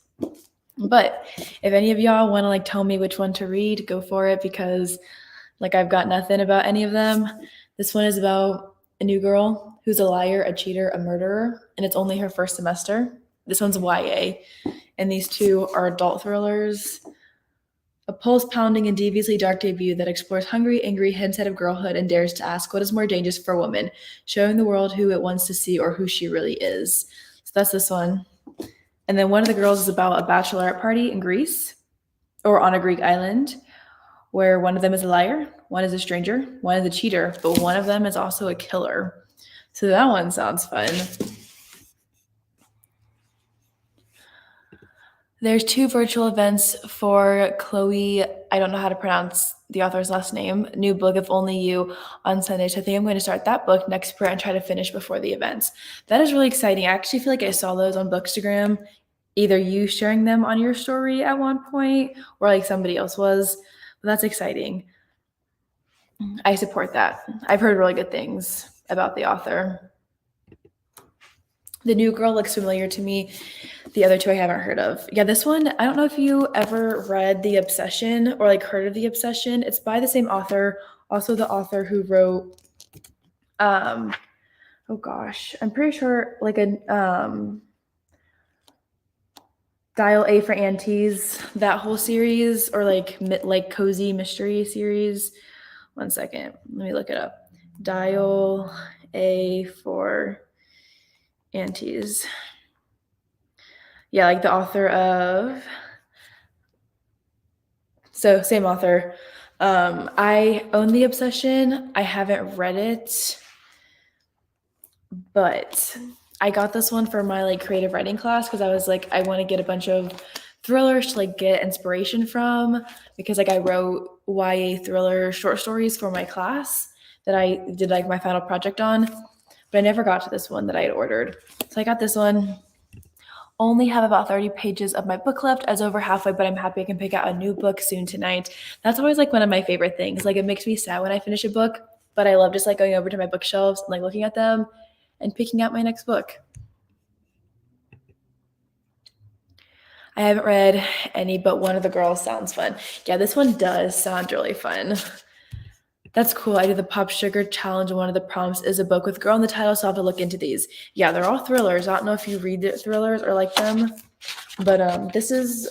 S1: But if any of y'all want to like tell me which one to read, go for it, because like I've got nothing about any of them. This one is about a new girl who's a liar, a cheater, a murderer, and it's only her first semester. This one's YA, and these 2 are adult thrillers. A pulse-pounding and deviously dark debut that explores hungry, angry hindsight of girlhood and dares to ask what is more dangerous for a woman, showing the world who it wants to see or who she really is. So that's this one. And then One of the Girls is about a bachelorette party in Greece, or on a Greek island, where one of them is a liar, one is a stranger, one is a cheater, but one of them is also a killer. So that one sounds fun. There's 2 virtual events for Chloe, I don't know how to pronounce the author's last name, new book, If Only You, on Sunday. So I think I'm going to start that book next sprint and try to finish before the events. That is really exciting. I actually feel like I saw those on Bookstagram, either you sharing them on your story at one point or like somebody else was. But that's exciting. I support that. I've heard really good things about the author. The New Girl looks familiar to me. The other 2 I haven't heard of. Yeah, this one, I don't know if you ever read The Obsession or like heard of The Obsession. It's by the same author, also the author who wrote, oh gosh, I'm pretty sure like a Dial A for Aunties, that whole series, or like cozy mystery series. One second, let me look it up. Dial A for Aunties. Yeah, like the author of, so same author. I own The Obsession. I haven't read it, but I got this one for my like creative writing class because I was like, I want to get a bunch of thrillers to like get inspiration from, because like I wrote YA thriller short stories for my class that I did like my final project on, but I never got to this one that I had ordered. So I got this one. Only have about 30 pages of my book left. I was over halfway, but I'm happy I can pick out a new book soon tonight. That's always like one of my favorite things. Like it makes me sad when I finish a book, but I love just like going over to my bookshelves and like looking at them and picking out my next book. I haven't read any, but One of the Girls sounds fun. Yeah, this one does sound really fun. That's cool. I did the Pop Sugar Challenge, and one of the prompts is a book with girl in the title, so I'll have to look into these. Yeah, they're all thrillers. I don't know if you read the thrillers or like them, but this is,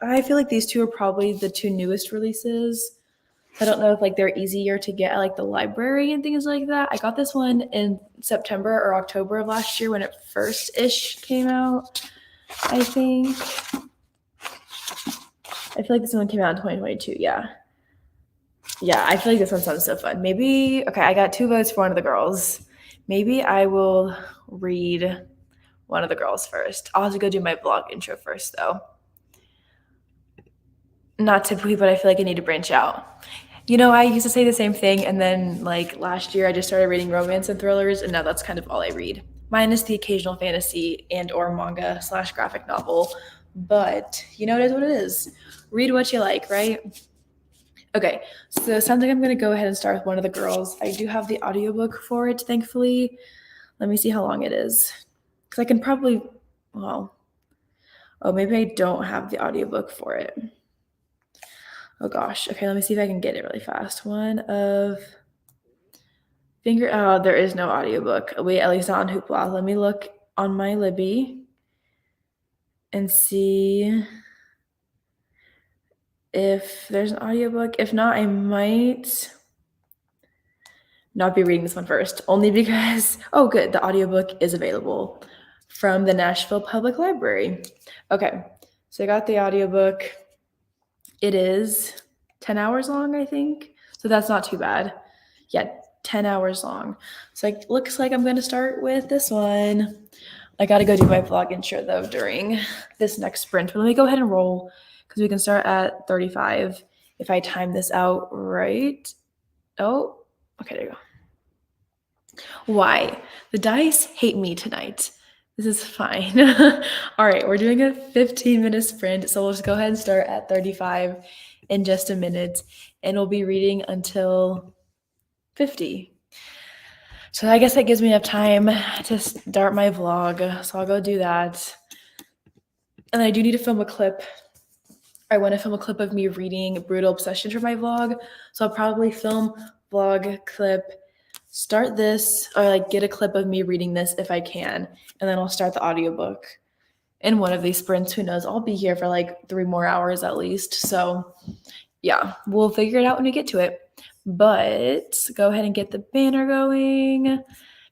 S1: I feel like these two are probably the two newest releases. I don't know if like they're easier to get at like the library and things like that. I got this one in September or October of last year when it first-ish came out, I think. I feel like this one came out in 2022, yeah. Yeah, I feel like this one sounds so fun. Maybe, okay, I got 2 votes for One of the Girls. Maybe I will read One of the Girls first. I'll have to go do my blog intro first, though. Not typically, but I feel like I need to branch out. You know, I used to say the same thing, and then like last year I just started reading romance and thrillers, and now that's kind of all I read. Minus the occasional fantasy and or manga / graphic novel, but you know, it is what it is. Read what you like, right? Okay, so it sounds like I'm gonna go ahead and start with One of the Girls. I do have the audiobook for it, thankfully. Let me see how long it is. Because I can probably, well, oh, maybe I don't have the audiobook for it. Oh gosh. Okay, let me see if I can get it really fast. One of oh, there is no audiobook. Wait, at least not on Hoopla. Let me look on my Libby and see if there's an audiobook. If not, I might not be reading this one first, only because, oh good, the audiobook is available from the Nashville Public Library. Okay, so I got the audiobook. It is 10 hours long, I think. So that's not too bad. Yeah, 10 hours long. So it looks like I'm going to start with this one. I got to go do my vlog intro though during this next sprint. But let me go ahead and roll because we can start at 35 if I time this out right. Oh, okay, there you go. Why? The dice hate me tonight. This is fine. All right, we're doing a 15-minute sprint. So we'll just go ahead and start at 35 in just a minute. And we'll be reading until 50. So I guess that gives me enough time to start my vlog. So I'll go do that. And I do need to film a clip. I want to film a clip of me reading Brutal Obsession for my vlog. So I'll probably film vlog clip, start this, or like get a clip of me reading this if I can. And then I'll start the audiobook in one of these sprints. Who knows? I'll be here for like 3 more hours at least. So yeah, we'll figure it out when we get to it. But go ahead and get the banner going.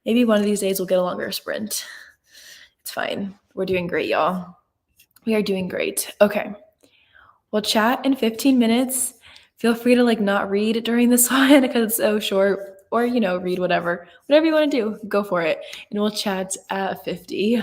S1: Maybe one of these days we'll get a longer sprint. It's fine. We're doing great, y'all. We are doing great. Okay. We'll chat in 15 minutes. Feel free to like not read during this one because it's so short, or, you know, read whatever you want to do, go for it. And we'll chat at 50.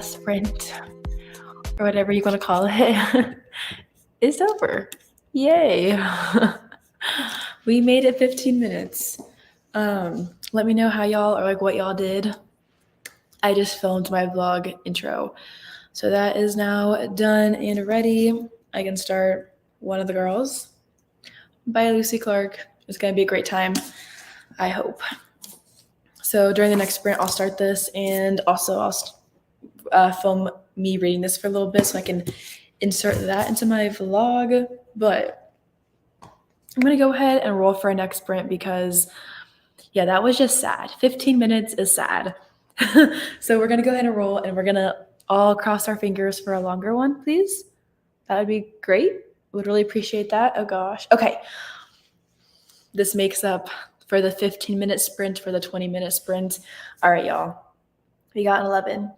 S1: sprint or whatever you want to call it is over. Yay. We made it 15 minutes. Let me know how y'all or like what y'all did. I just filmed my vlog intro. So that is now done and ready. I can start One of the Girls by Lucy Clark. It's going to be a great time, I hope. So during the next sprint, I'll start this, and also I'll film me reading this for a little bit so I can insert that into my vlog. But I'm going to go ahead and roll for our next sprint because, yeah, that was just sad. 15 minutes is sad. So we're going to go ahead and roll, and we're going to all cross our fingers for a longer one, please. That would be great. Would really appreciate that. Oh, gosh. Okay. This makes up for the 15-minute sprint, for the 20-minute sprint. All right, y'all. We got 11.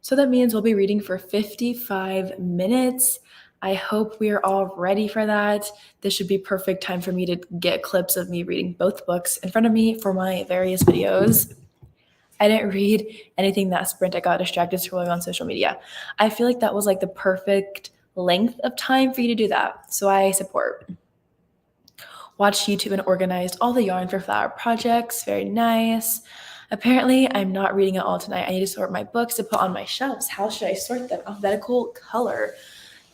S1: So that means we'll be reading for 55 minutes. I hope we are all ready for that. This should be perfect time for me to get clips of me reading both books in front of me for my various videos. I didn't read anything that sprint. I got distracted scrolling on social media. I feel like that was like the perfect length of time for you to do that. So I support. Watched YouTube and organized all the yarn for flower projects. Very nice. Apparently, I'm not reading it all tonight. I need to sort my books to put on my shelves. How should I sort them? Alphabetical color.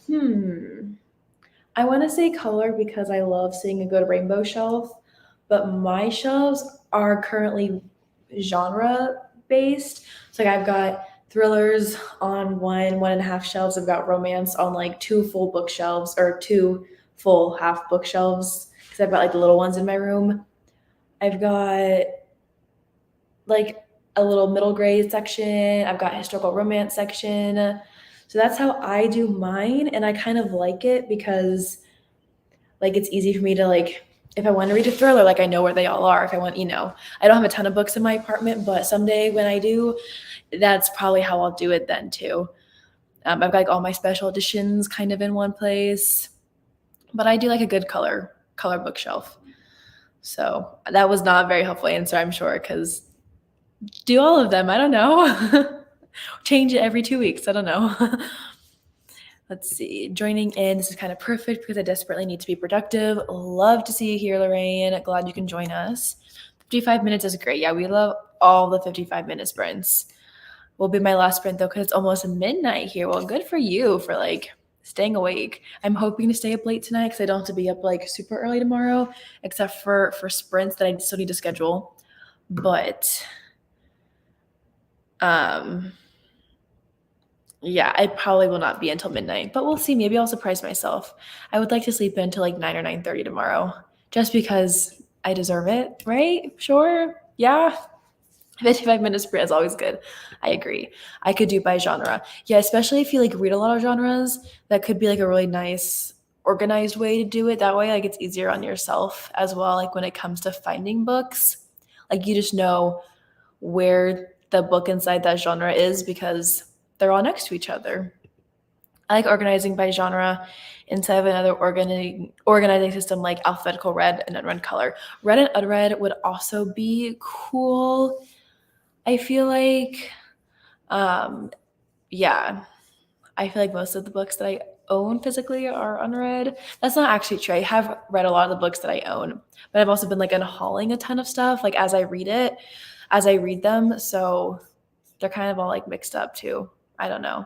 S1: I want to say color because I love seeing a good rainbow shelf, but my shelves are currently genre based. So like I've got thrillers on 1.5 shelves. I've got romance on like 2 full bookshelves, or 2 full half bookshelves, because I've got like the little ones in my room. I've got like a little middle grade section. I've got historical romance section. So that's how I do mine, and I kind of like it because like it's easy for me to like, if I want to read a thriller, like I know where they all are. If I want, I don't have a ton of books in my apartment, but someday when I do, that's probably how I'll do it then too. I've got like all my special editions kind of in one place, but I do like a good color bookshelf. So that was not a very helpful answer, I'm sure, because do all of them. I don't know. Change it every 2 weeks. I don't know. Let's see. Joining in. This is kind of perfect because I desperately need to be productive. Love to see you here, Lorraine. Glad you can join us. 55 minutes is great. Yeah, we love all the 55-minute sprints. Will be my last sprint though because it's almost midnight here. Well, good for you for like staying awake. I'm hoping to stay up late tonight because I don't have to be up like super early tomorrow, except for sprints that I still need to schedule. But yeah, I probably will not be until midnight, but we'll see. Maybe I'll surprise myself. I would like to sleep until like 9 or 9:30 tomorrow, just because I deserve it, right? Sure. Yeah. 55-minute sprint is always good. I agree. I could do by genre. Yeah, especially if you like read a lot of genres, that could be like a really nice organized way to do it. That way, like it's easier on yourself as well. Like when it comes to finding books, like you just know where the book inside that genre is because they're all next to each other. I like organizing by genre instead of another organizing system like alphabetical red and unread color. Red and unread would also be cool. I feel like, yeah, I feel like most of the books that I own physically are unread. That's not actually true. I have read a lot of the books that I own, but I've also been like unhauling a ton of stuff like as I read them. So they're kind of all like mixed up too. I don't know.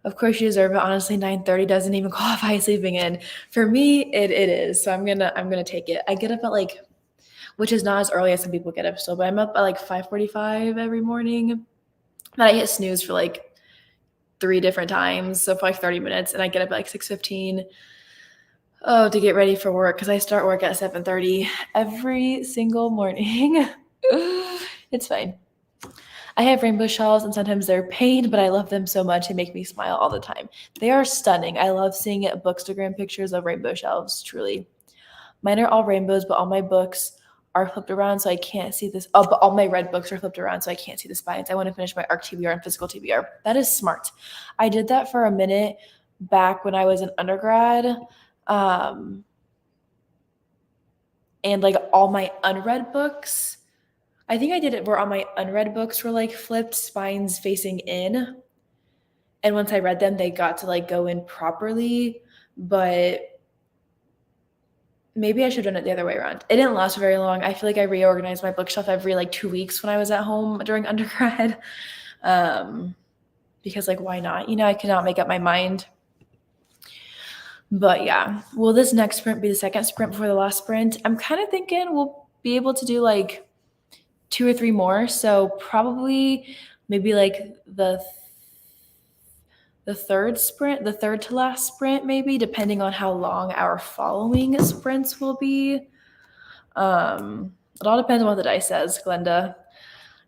S1: Of course you deserve it. Honestly, 9:30 doesn't even qualify as sleeping in. For me, it is. So I'm gonna take it. I get up at like, which is not as early as some people get up still, but I'm up at like 5:45 every morning. Then I hit snooze for like 3 different times, so for like 30 minutes, and I get up at like 6:15. Oh, to get ready for work because I start work at 7:30 every single morning. It's fine. I have rainbow shelves and sometimes they're pain, but I love them so much. They make me smile all the time. They are stunning. I love seeing Bookstagram pictures of rainbow shelves, truly. Mine are all rainbows, but all my books are flipped around so I can't see this. Oh, but all my red books are flipped around so I can't see the spines. I want to finish my ARC TBR and physical TBR. That is smart. I did that for a minute back when I was an undergrad. And like all my unread books, I think I did it where all my unread books were like flipped spines facing in. And once I read them, they got to like go in properly. But maybe I should have done it the other way around. It didn't last very long. I feel like I reorganized my bookshelf every like 2 weeks when I was at home during undergrad. Because like, why not? I could not make up my mind. But yeah, will this next sprint be the second sprint before the last sprint? I'm kind of thinking we'll be able to do like 2 or 3 more. So probably maybe like the third sprint, the third to last sprint, maybe, depending on how long our following sprints will be. It all depends on what the dice says, Glenda.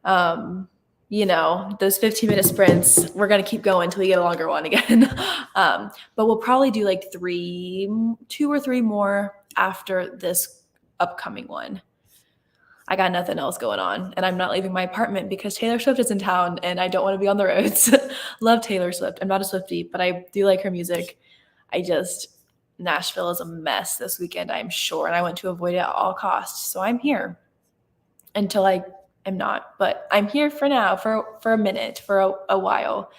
S1: Those 15-minute sprints, we're going to keep going until we get a longer one again. But we'll probably do like 2 or 3 more after this upcoming one. I got nothing else going on, and I'm not leaving my apartment because Taylor Swift is in town and I don't want to be on the roads. Love Taylor Swift. I'm not a Swiftie, but I do like her music. Nashville is a mess this weekend, I'm sure, and I want to avoid it at all costs. So I'm here until I am not, but I'm here for now, for a minute, for a while.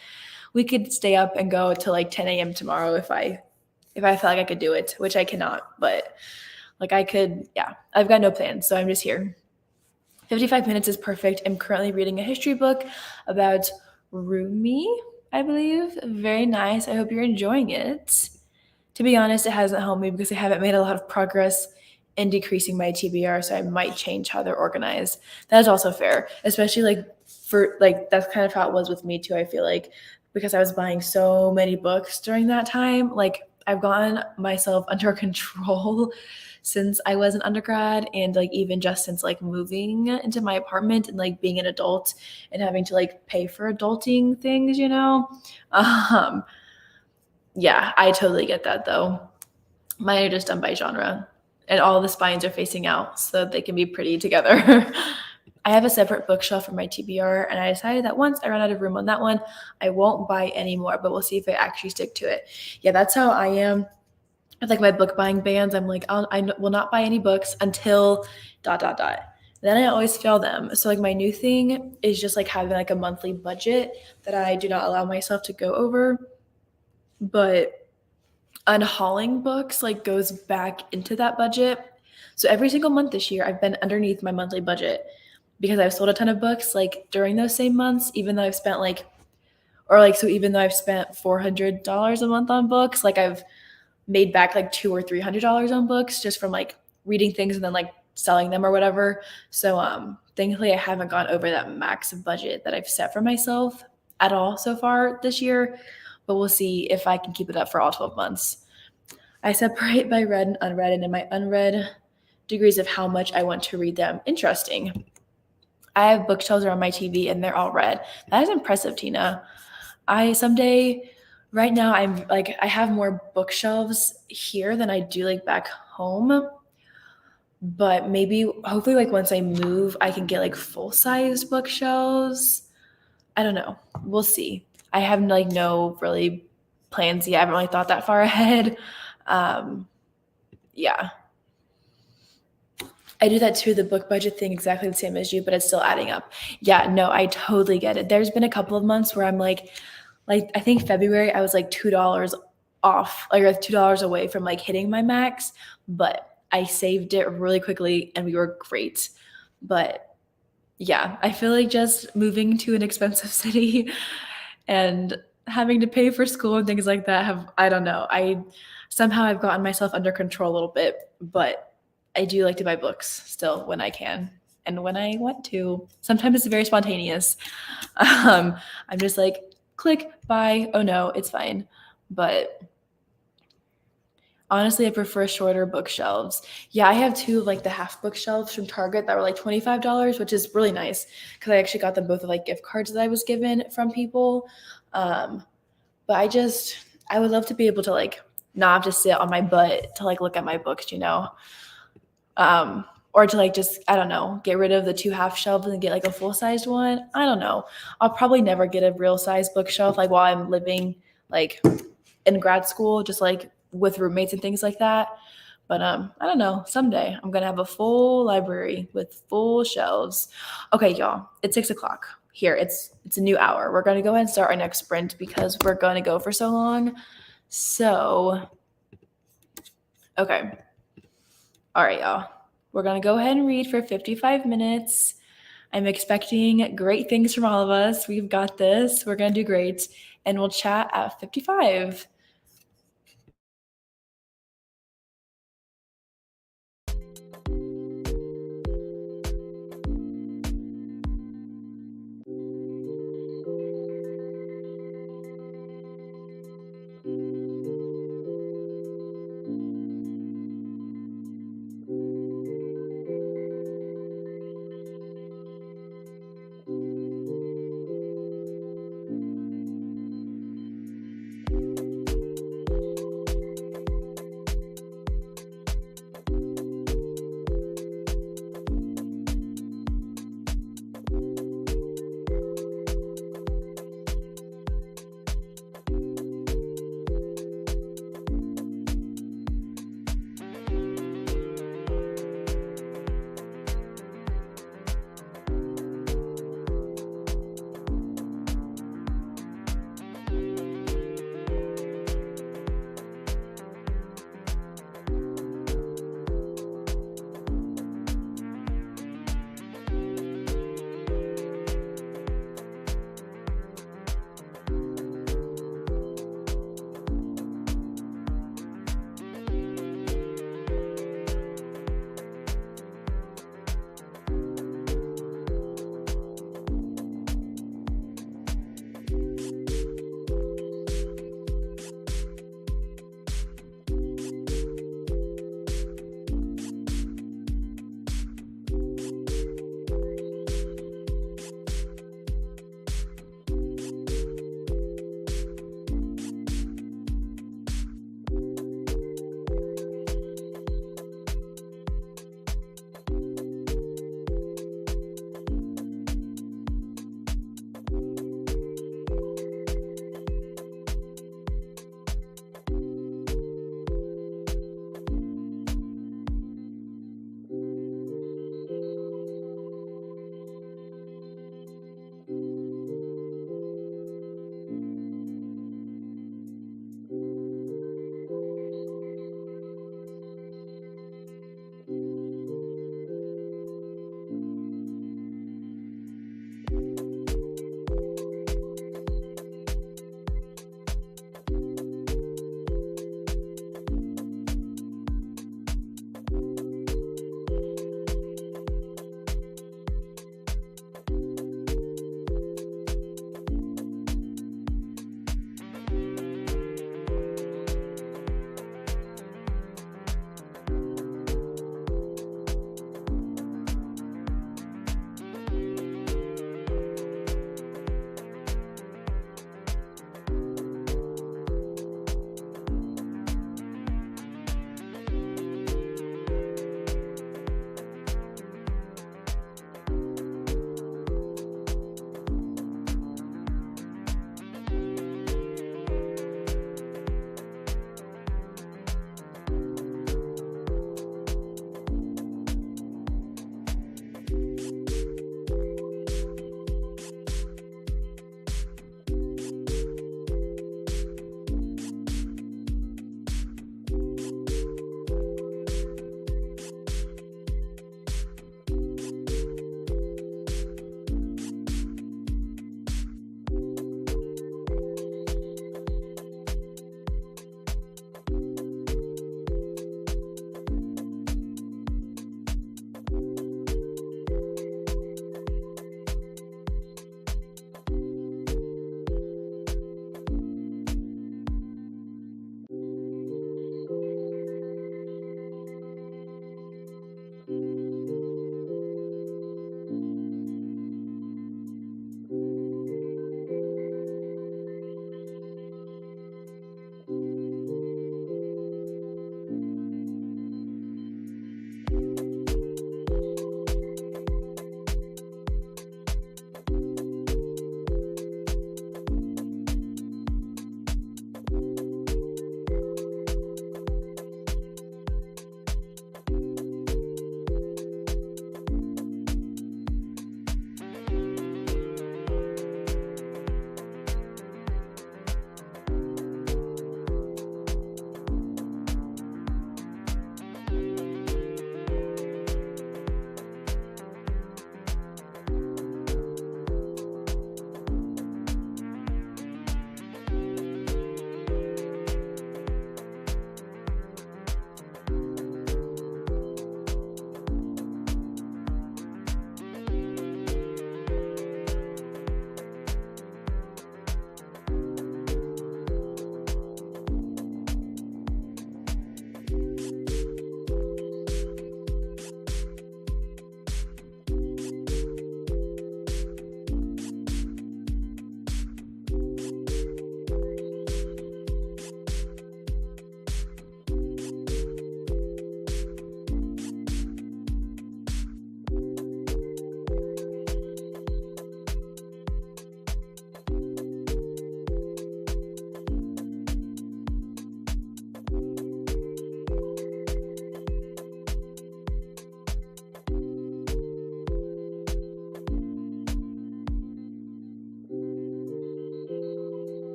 S1: We could stay up and go till like 10 a.m. tomorrow if I felt like I could do it, which I cannot, but like I could, yeah, I've got no plans, so I'm just here. 55 minutes is perfect. I'm currently reading a history book about Rumi, I believe. Very nice. I hope you're enjoying it. To be honest, it hasn't helped me because I haven't made a lot of progress in decreasing my TBR, so I might change how they're organized. That is also fair, especially that's kind of how it was with me too, I feel like, because I was buying so many books during that time. Like, I've gotten myself under control since I was an undergrad, and like even just since like moving into my apartment and like being an adult and having to like pay for adulting things, Yeah, I totally get that though. Mine are just done by genre, and all the spines are facing out so that they can be pretty together. I have a separate bookshelf for my TBR, and I decided that once I run out of room on that one, I won't buy any more, but we'll see if I actually stick to it. Yeah, that's how I am. With like my book buying bans, I'm like, I will not buy any books until ... Then I always fail them. So like my new thing is just like having like a monthly budget that I do not allow myself to go over. But unhauling books like goes back into that budget. So every single month this year, I've been underneath my monthly budget because I've sold a ton of books like during those same months, even though I've spent even though I've spent $400 a month on books, like I've made back like $200 or $300 on books just from like reading things and then like selling them or whatever. So thankfully I haven't gone over that max budget that I've set for myself at all so far this year, but we'll see if I can keep it up for all 12 months. I separate by read and unread, and in my unread degrees of how much I want to read them. Interesting. I have bookshelves around my TV and they're all read. That is impressive, Tina. Right now, I have more bookshelves here than I do like back home. But maybe, hopefully, like once I move, I can get like full-sized bookshelves. I don't know. We'll see. I have like no really plans yet. I haven't really thought that far ahead. Yeah. I do that too, the book budget thing, exactly the same as you, but it's still adding up. Yeah, no, I totally get it. There's been a couple of months where I'm like I think February I was like $2 off, like $2 away from like hitting my max, but I saved it really quickly and we were great. But yeah, I feel like just moving to an expensive city and having to pay for school and things like that I don't know. I've gotten myself under control a little bit, but I do like to buy books still when I can and when I want to. Sometimes it's very spontaneous. I'm just like, click, buy. Oh no, it's fine. But honestly, I prefer shorter bookshelves. Yeah, I have 2 of like the half bookshelves from Target that were like $25, which is really nice because I actually got them both with like gift cards that I was given from people. But I would love to be able to like not have to sit on my butt to like look at my books, or to like just, I don't know, get rid of the 2 half shelves and get like a full-sized one. I don't know. I'll probably never get a real size bookshelf like while I'm living like in grad school, just like with roommates and things like that. But I don't know. Someday I'm gonna have a full library with full shelves. Okay, y'all. It's 6 o'clock. Here, it's a new hour. We're gonna go ahead and start our next sprint because we're gonna go for so long. So, okay. All right, y'all. We're gonna go ahead and read for 55 minutes. I'm expecting great things from all of us. We've got this. We're gonna do great, and we'll chat at 55.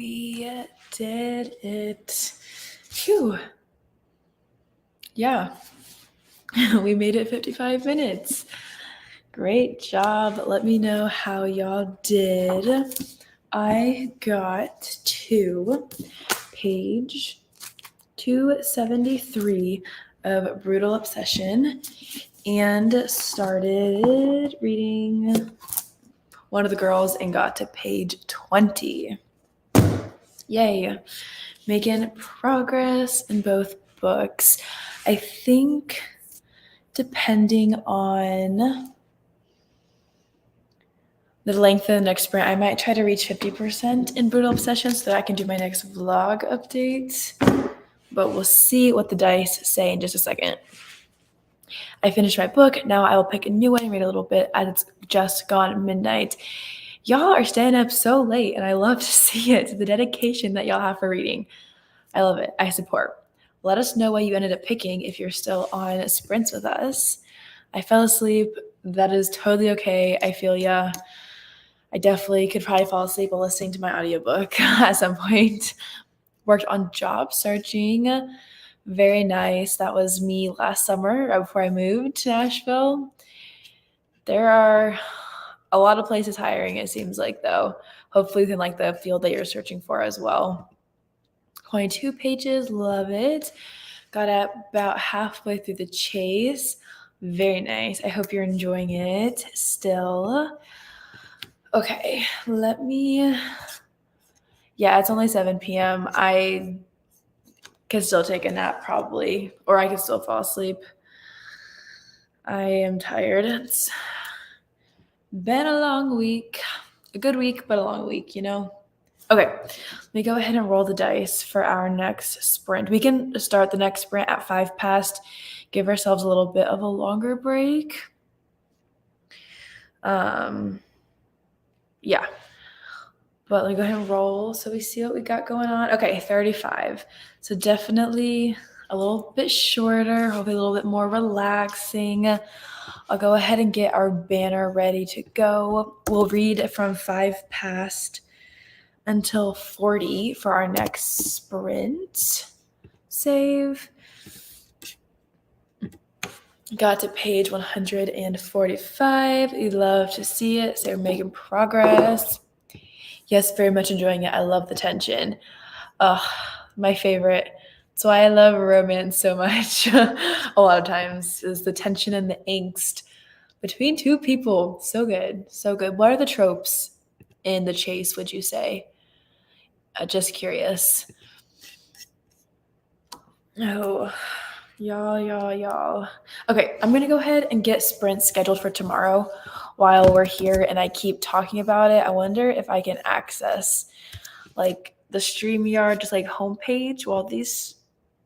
S1: We did it. Phew. Yeah. We made it 55 minutes. Great job. Let me know how y'all did. I got to page 273 of Brutal Obsession and started reading One of the Girls and got to page 20. Yay. Making progress in both books. I think depending on the length of the next sprint, I might try to reach 50% in Brutal Obsession so that I can do my next vlog update. But we'll see what the dice say in just a second. I finished my book. Now I will pick a new one and read a little bit as it's just gone midnight. Y'all are staying up so late, and I love to see it. The dedication that y'all have for reading. I love it. I support. Let us know what you ended up picking if you're still on sprints with us. I fell asleep. That is totally okay. I feel ya. I definitely could probably fall asleep while listening to my audiobook at some point. Worked on job searching. Very nice. That was me last summer, right before I moved to Nashville. There are a lot of places hiring, it seems like, though. Hopefully within like the field that you're searching for as well. 22 pages, love it. Got about halfway through the chase. Very nice. I hope you're enjoying it still. Okay, yeah, it's only 7 p.m. I could still take a nap probably, or I could still fall asleep. I am tired. It's been a long week. A good week, but a long week, you know? Okay, let me go ahead and roll the dice for our next sprint. We can start the next sprint at 5 past, give ourselves a little bit of a longer break. Yeah. But let me go ahead and roll so we see what we got going on. Okay, 35. So definitely a little bit shorter, hopefully a little bit more relaxing. I'll go ahead and get our banner ready to go. We'll read from 5 past until 40 for our next sprint. Save. Got to page 145. We love to see it. So we're making progress. Yes, very much enjoying it. I love the tension. My favorite. That's why I love romance so much. A lot of times is the tension and the angst between two people. So good. So good. What are the tropes in the chase, would you say? Just curious. Oh, y'all. Okay, I'm going to go ahead and get sprints scheduled for tomorrow while we're here and I keep talking about it. I wonder if I can access like the StreamYard, just like homepage while these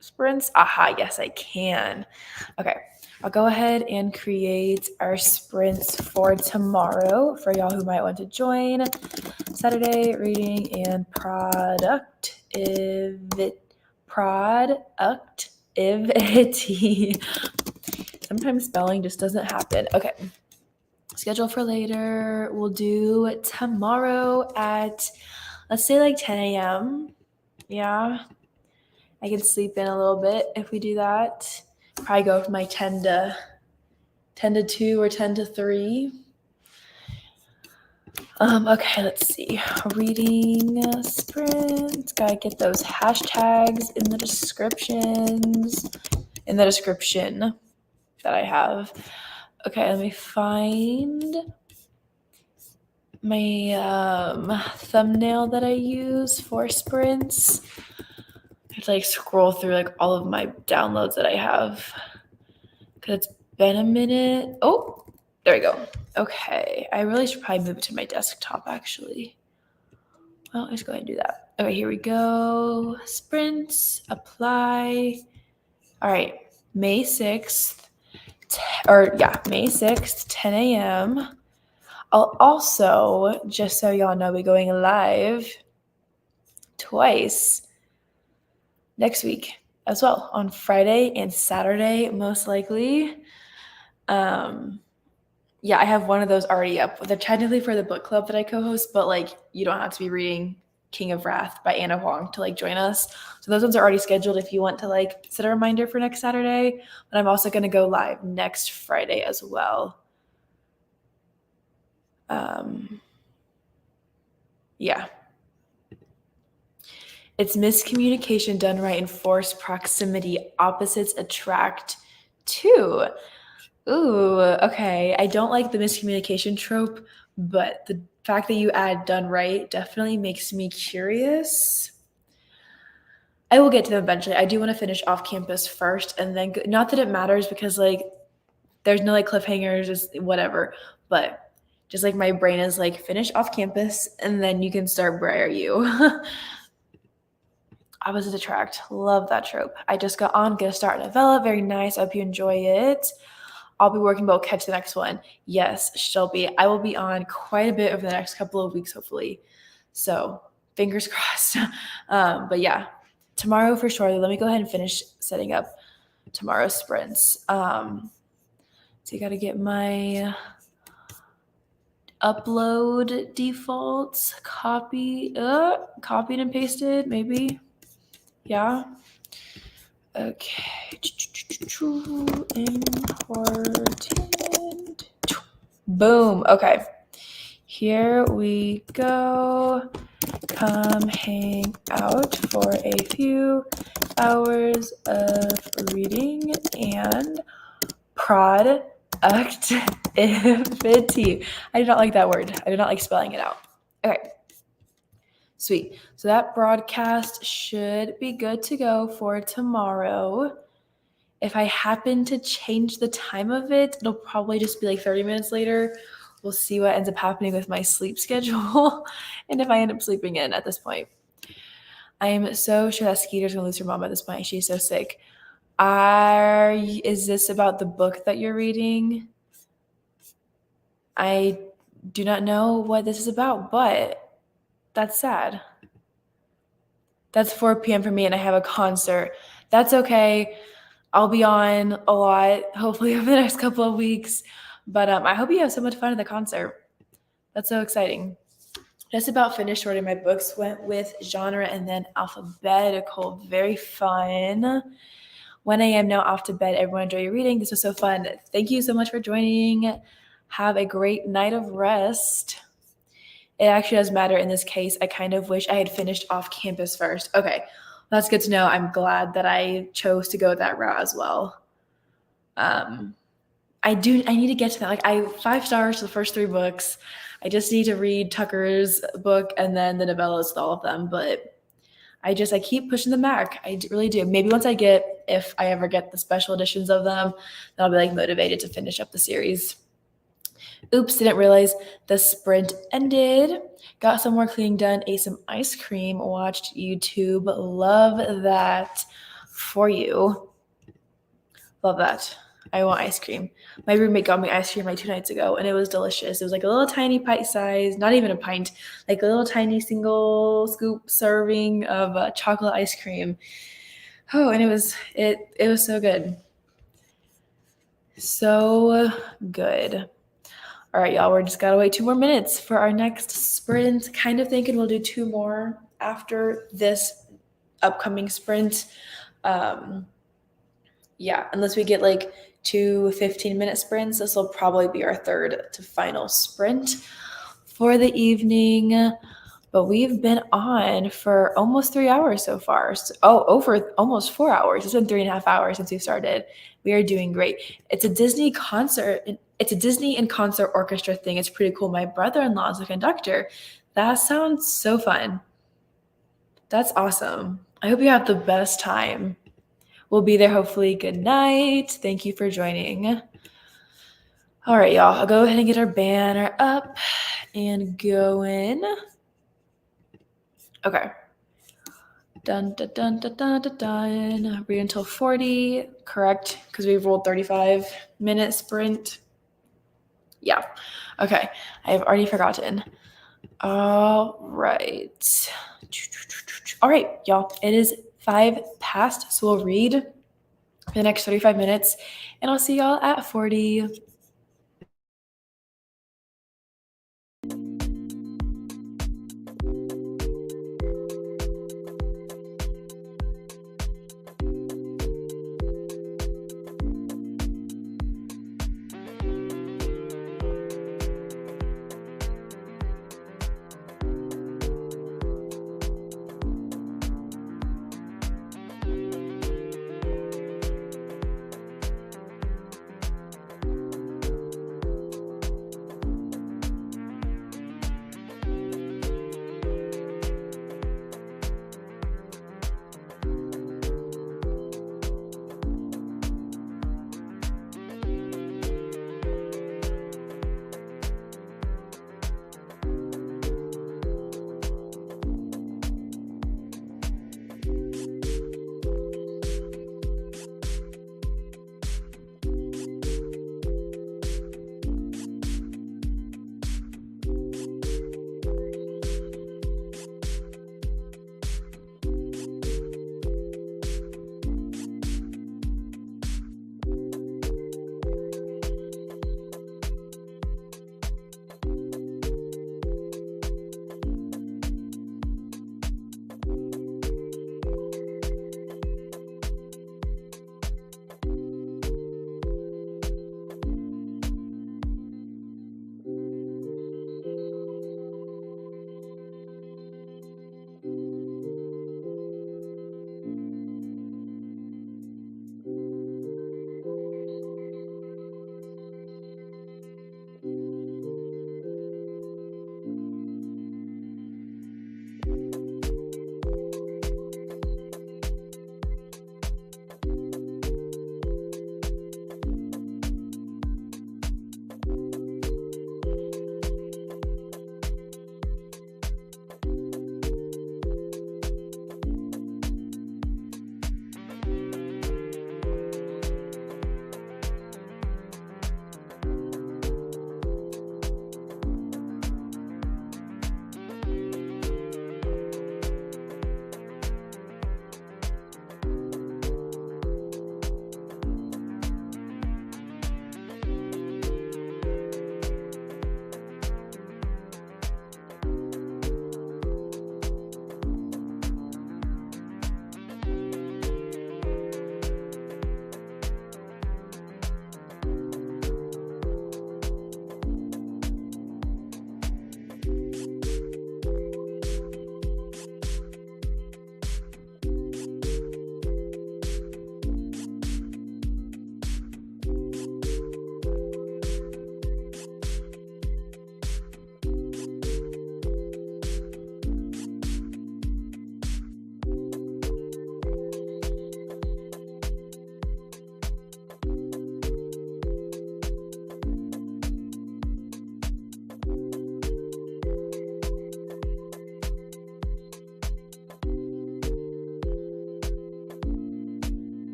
S1: sprints. Aha, yes, I can. Okay, I'll go ahead and create our sprints for tomorrow for y'all who might want to join. Saturday, reading and productivity. Sometimes spelling just doesn't happen. Okay. Schedule for later. We'll do tomorrow at, let's say like 10 a.m. Yeah. I can sleep in a little bit if we do that. Probably go from like 10 to 2 or 10 to 3. Okay, let's see. Reading sprint. Gotta get those hashtags in the description that I have. Okay, let me find my thumbnail that I use for sprints. I have to like scroll through like all of my downloads that I have because it's been a minute. Oh, there we go. Okay, I really should probably move it to my desktop actually. Well, let's go ahead and do that. Okay, here we go. Sprints, apply. All right, May 6th, May 6th, 10 a.m. I'll also, just so y'all know, be going live twice next week as well, on Friday and Saturday, most likely. Yeah, I have one of those already up. They're technically for the book club that I co-host, but like you don't have to be reading King of Wrath by Anna Huang to like join us. So those ones are already scheduled if you want to like set a reminder for next Saturday. But I'm also going to go live next Friday as well. Yeah. It's miscommunication done right in forced proximity. Opposites attract too. Ooh, okay. I don't like the miscommunication trope, but the fact that you add done right definitely makes me curious. I will get to them eventually. I do want to finish off campus first and then not that it matters because like there's no like cliffhangers, just whatever. But just like my brain is like finish off campus and then you can start where are you? Opposites attract. Love that trope. I just got on, gonna start novella. Very nice. I hope you enjoy it. I'll be working, but we'll catch the next one. Yes, Shelby. I will be on quite a bit over the next couple of weeks, hopefully. So fingers crossed. But yeah, tomorrow for sure. Let me go ahead and finish setting up tomorrow's sprints. So you got to get my upload defaults copied and pasted, maybe. Yeah. Okay. Important. Boom. Okay. Here we go. Come hang out for a few hours of reading and productivity. I do not like that word. I do not like spelling it out. Okay. Sweet. So that broadcast should be good to go for tomorrow. If I happen to change the time of it, it'll probably just be like 30 minutes later. We'll see what ends up happening with my sleep schedule and if I end up sleeping in at this point. I am so sure that Skeeter's gonna lose her mom at this point. She's so sick. Is this about the book that you're reading? I do not know what this is about, but that's sad. That's 4 p.m. for me and I have a concert. That's okay. I'll be on a lot, hopefully over the next couple of weeks. But I hope you have so much fun at the concert. That's so exciting. Just about finished sorting my books. Went with genre and then alphabetical. Very fun. 1 a.m. now, off to bed. Everyone enjoy your reading. This was so fun. Thank you so much for joining. Have a great night of rest. It actually does matter in this case. I kind of wish I had finished off campus first. Okay, that's good to know. I'm glad that I chose to go that route as well. I need to get to that. Like 5 stars to the first 3 books. I just need to read Tucker's book and then the novellas to all of them. But I keep pushing them back. I really do. Maybe once if I ever get the special editions of them, then I'll be like motivated to finish up the series. Oops, didn't realize the sprint ended. Got some more cleaning done, ate some ice cream, watched YouTube. Love that for you. Love that. I want ice cream. My roommate got me ice cream like 2 nights ago, and it was delicious. It was like a little tiny pint size, not even a pint, like a little tiny single scoop serving of chocolate ice cream. Oh, and it was so good. So good. All right, y'all, we're just gotta wait 2 more minutes for our next sprint. Kind of thinking we'll do 2 more after this upcoming sprint. Yeah, unless we get like 2 15-minute sprints, this will probably be our third to final sprint for the evening. But we've been on for almost 3 hours so far. Over almost 4 hours. It's been 3.5 hours since we started. We are doing great. It's a Disney concert. It's a Disney and concert orchestra thing. It's pretty cool. My brother-in-law is a conductor. That sounds so fun. That's awesome. I hope you have the best time. We'll be there hopefully. Good night. Thank you for joining. All right, y'all. I'll go ahead and get our banner up and going. Okay. Dun, dun, dun, dun, dun, dun, dun. Read until 40. Correct, because we rolled 35-minute sprint. Yeah. Okay. I have already forgotten. All right. All right, y'all. It is 5 past, so we'll read for the next 35 minutes, and I'll see y'all at 40.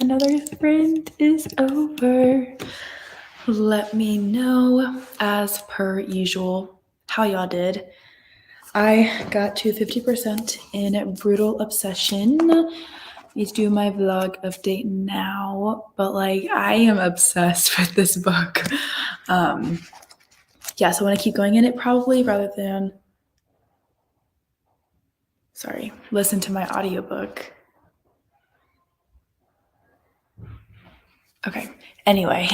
S1: Another sprint is over. Let me know, as per usual, how y'all did. I got to 50% in Brutal Obsession. Need to do my vlog update now, but like I am obsessed with this book. Yeah, so I want to keep going in it probably rather than listen to my audiobook. Okay. Anyway,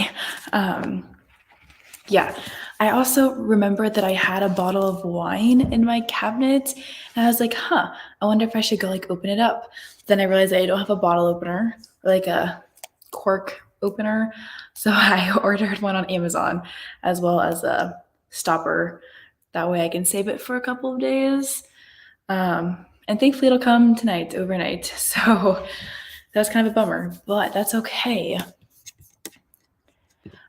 S1: yeah. I also remembered that I had a bottle of wine in my cabinet, and I was like, I wonder if I should go like open it up. Then I realized I don't have a bottle opener, or like a cork opener. So I ordered one on Amazon as well as a stopper. That way I can save it for a couple of days. And thankfully it'll come tonight, overnight. So that's kind of a bummer, but that's okay.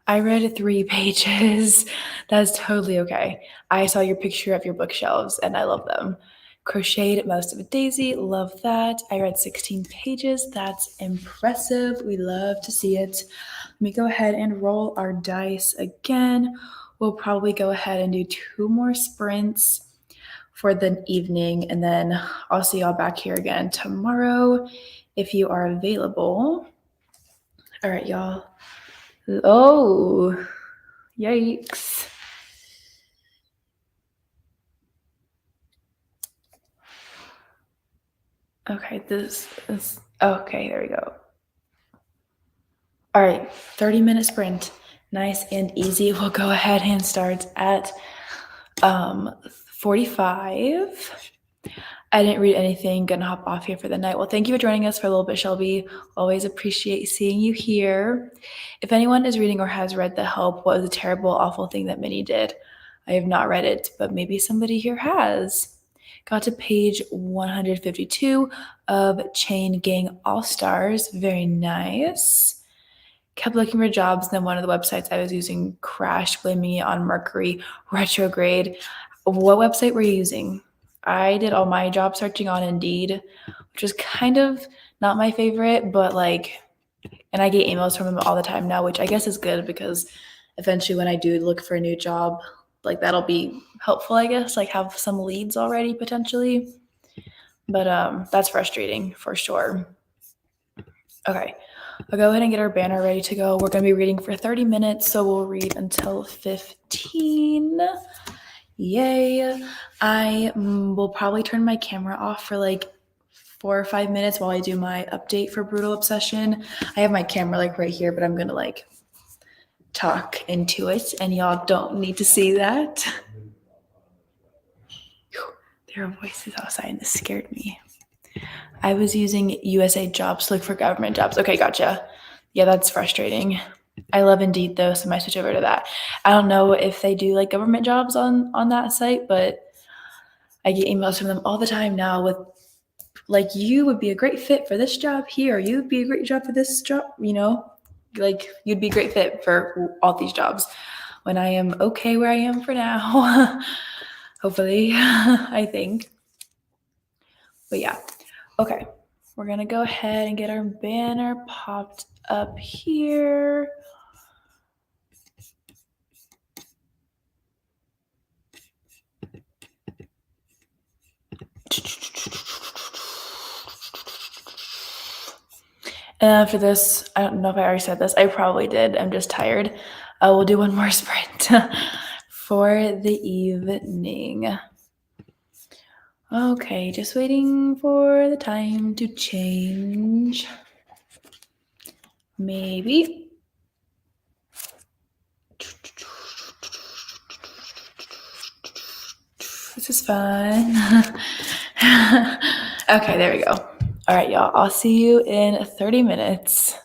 S1: I read 3 pages. That's totally okay. I saw your picture of your bookshelves and I love them. Crocheted most of a daisy. Love that. I read 16 pages. That's impressive. We love to see it. Let me go ahead and roll our dice again. We'll probably go ahead and do 2 more sprints for the evening, and then I'll see y'all back here again tomorrow if you are available. All right, y'all. Oh, yikes. Okay, this is okay. There we go. All right, 30-minute sprint. Nice and easy. We'll go ahead and start at 45. I didn't read anything. Gonna hop off here for the night. Well, thank you for joining us for a little bit, Shelby. Always appreciate seeing you here. If anyone is reading or has read The Help, what was a terrible, awful thing that Minnie did? I have not read it, but maybe somebody here has. Got to page 152 of Chain Gang All Stars. Very nice. Kept looking for jobs, and then one of the websites I was using crashed, blaming it on Mercury retrograde. What website were you using? I did all my job searching on Indeed, which was kind of not my favorite, but like, and I get emails from them all the time now, which I guess is good because eventually when I do look for a new job, like that'll be helpful, I guess, like have some leads already potentially. But that's frustrating for sure. Okay, I'll go ahead and get our banner ready to go. We're going to be reading for 30 minutes, so we'll read until 15. Yay. I will probably turn my camera off for like 4 or 5 minutes while I do my update for Brutal Obsession. I have my camera like right here, but I'm going to like talk into it, and y'all don't need to see that. There are voices outside and this scared me. I was using USA Jobs to look for government jobs. Okay, gotcha. Yeah, that's frustrating. I love Indeed though, so I might switch over to that. I don't know if they do like government jobs on that site, but I get emails from them all the time now with like, you would be a great fit for this job here. You would be a great job for this job, you know, like you'd be a great fit for all these jobs when I am okay where I am for now. Hopefully, I think. But yeah, okay. We're going to go ahead and get our banner popped up here. And after this, I don't know if I already said this. I probably did. I'm just tired. We'll do one more sprint for the evening. Okay, just waiting for the time to change. Maybe. This is fun. Okay, there we go. All right, y'all. I'll see you in 30 minutes.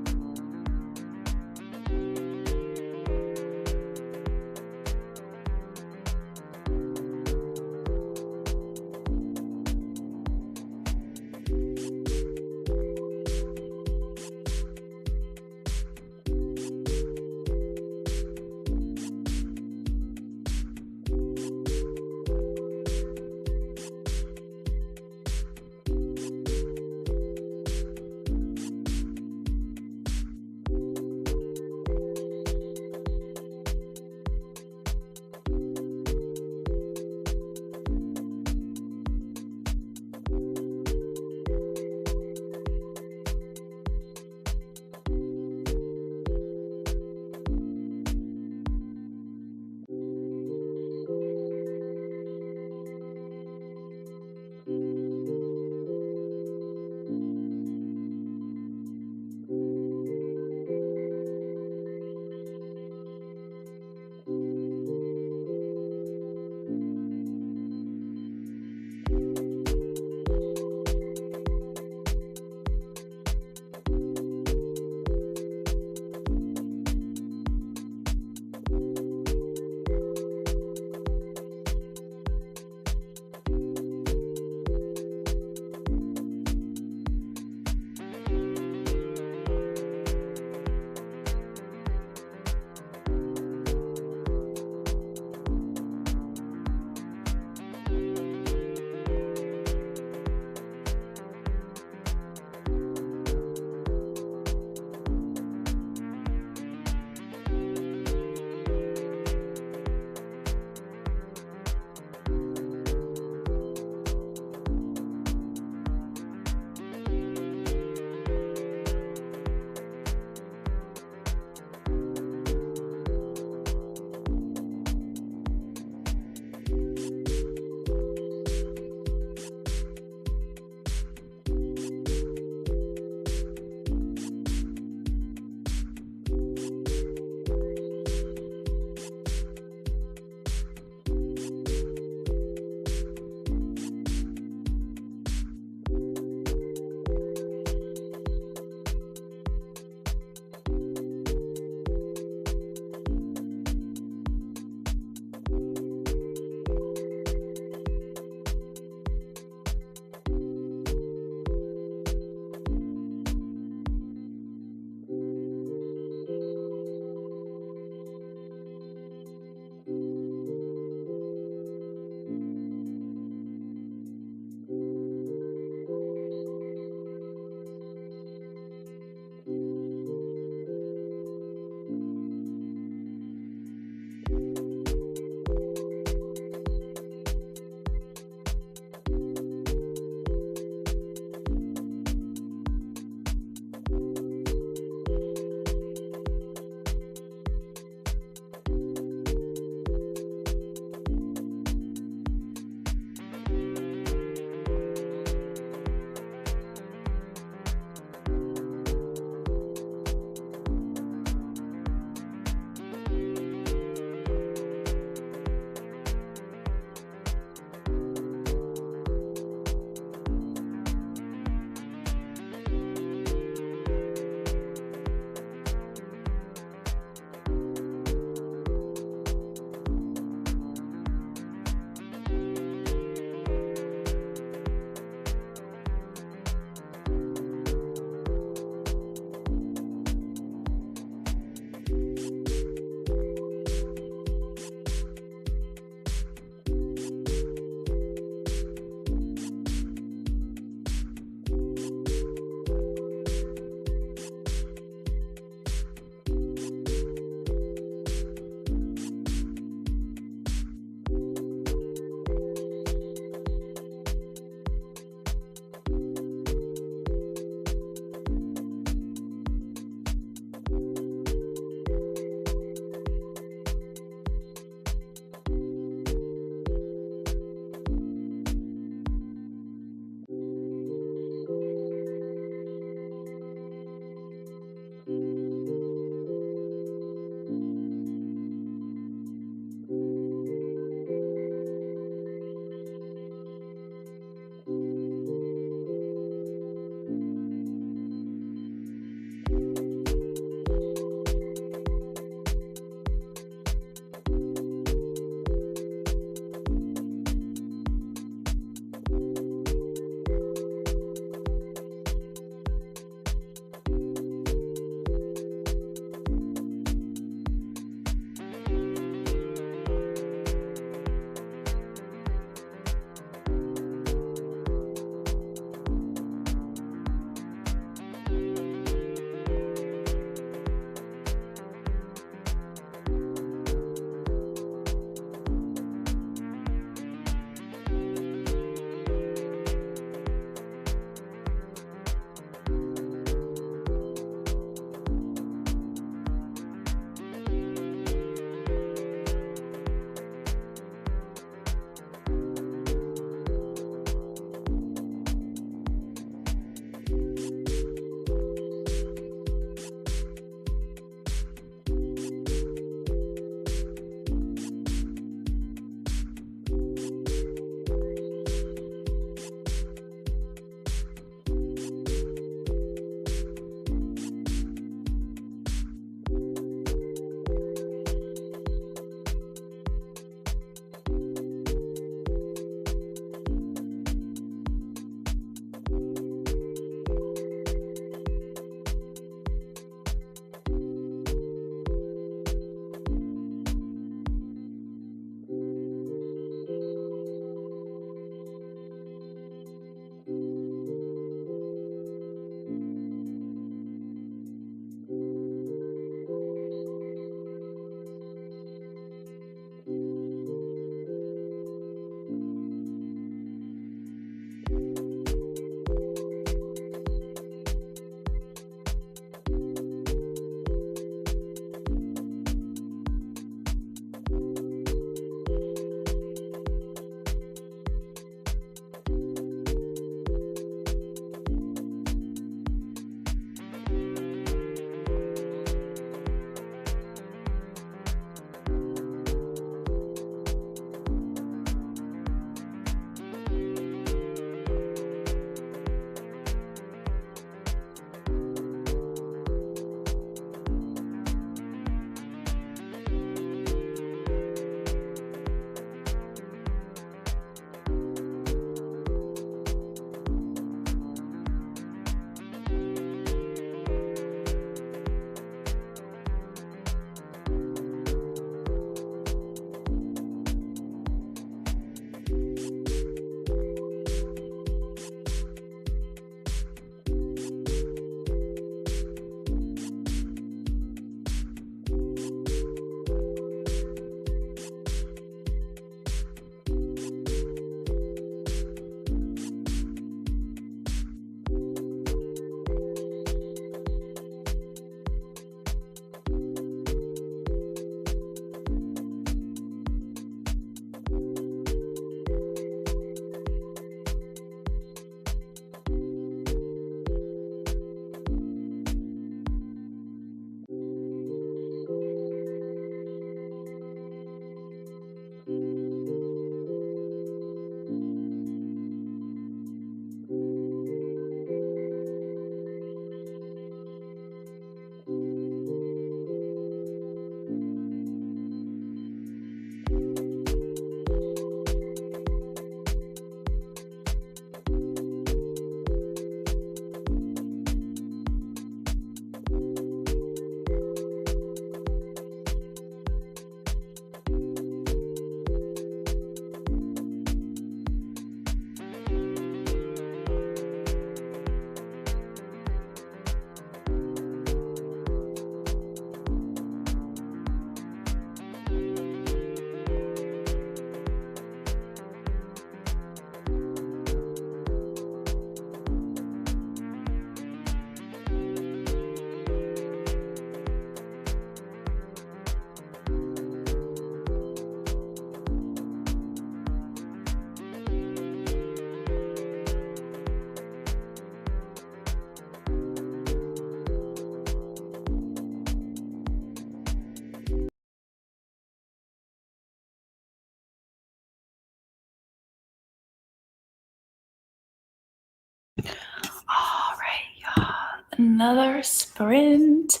S1: All right, y'all. Another sprint.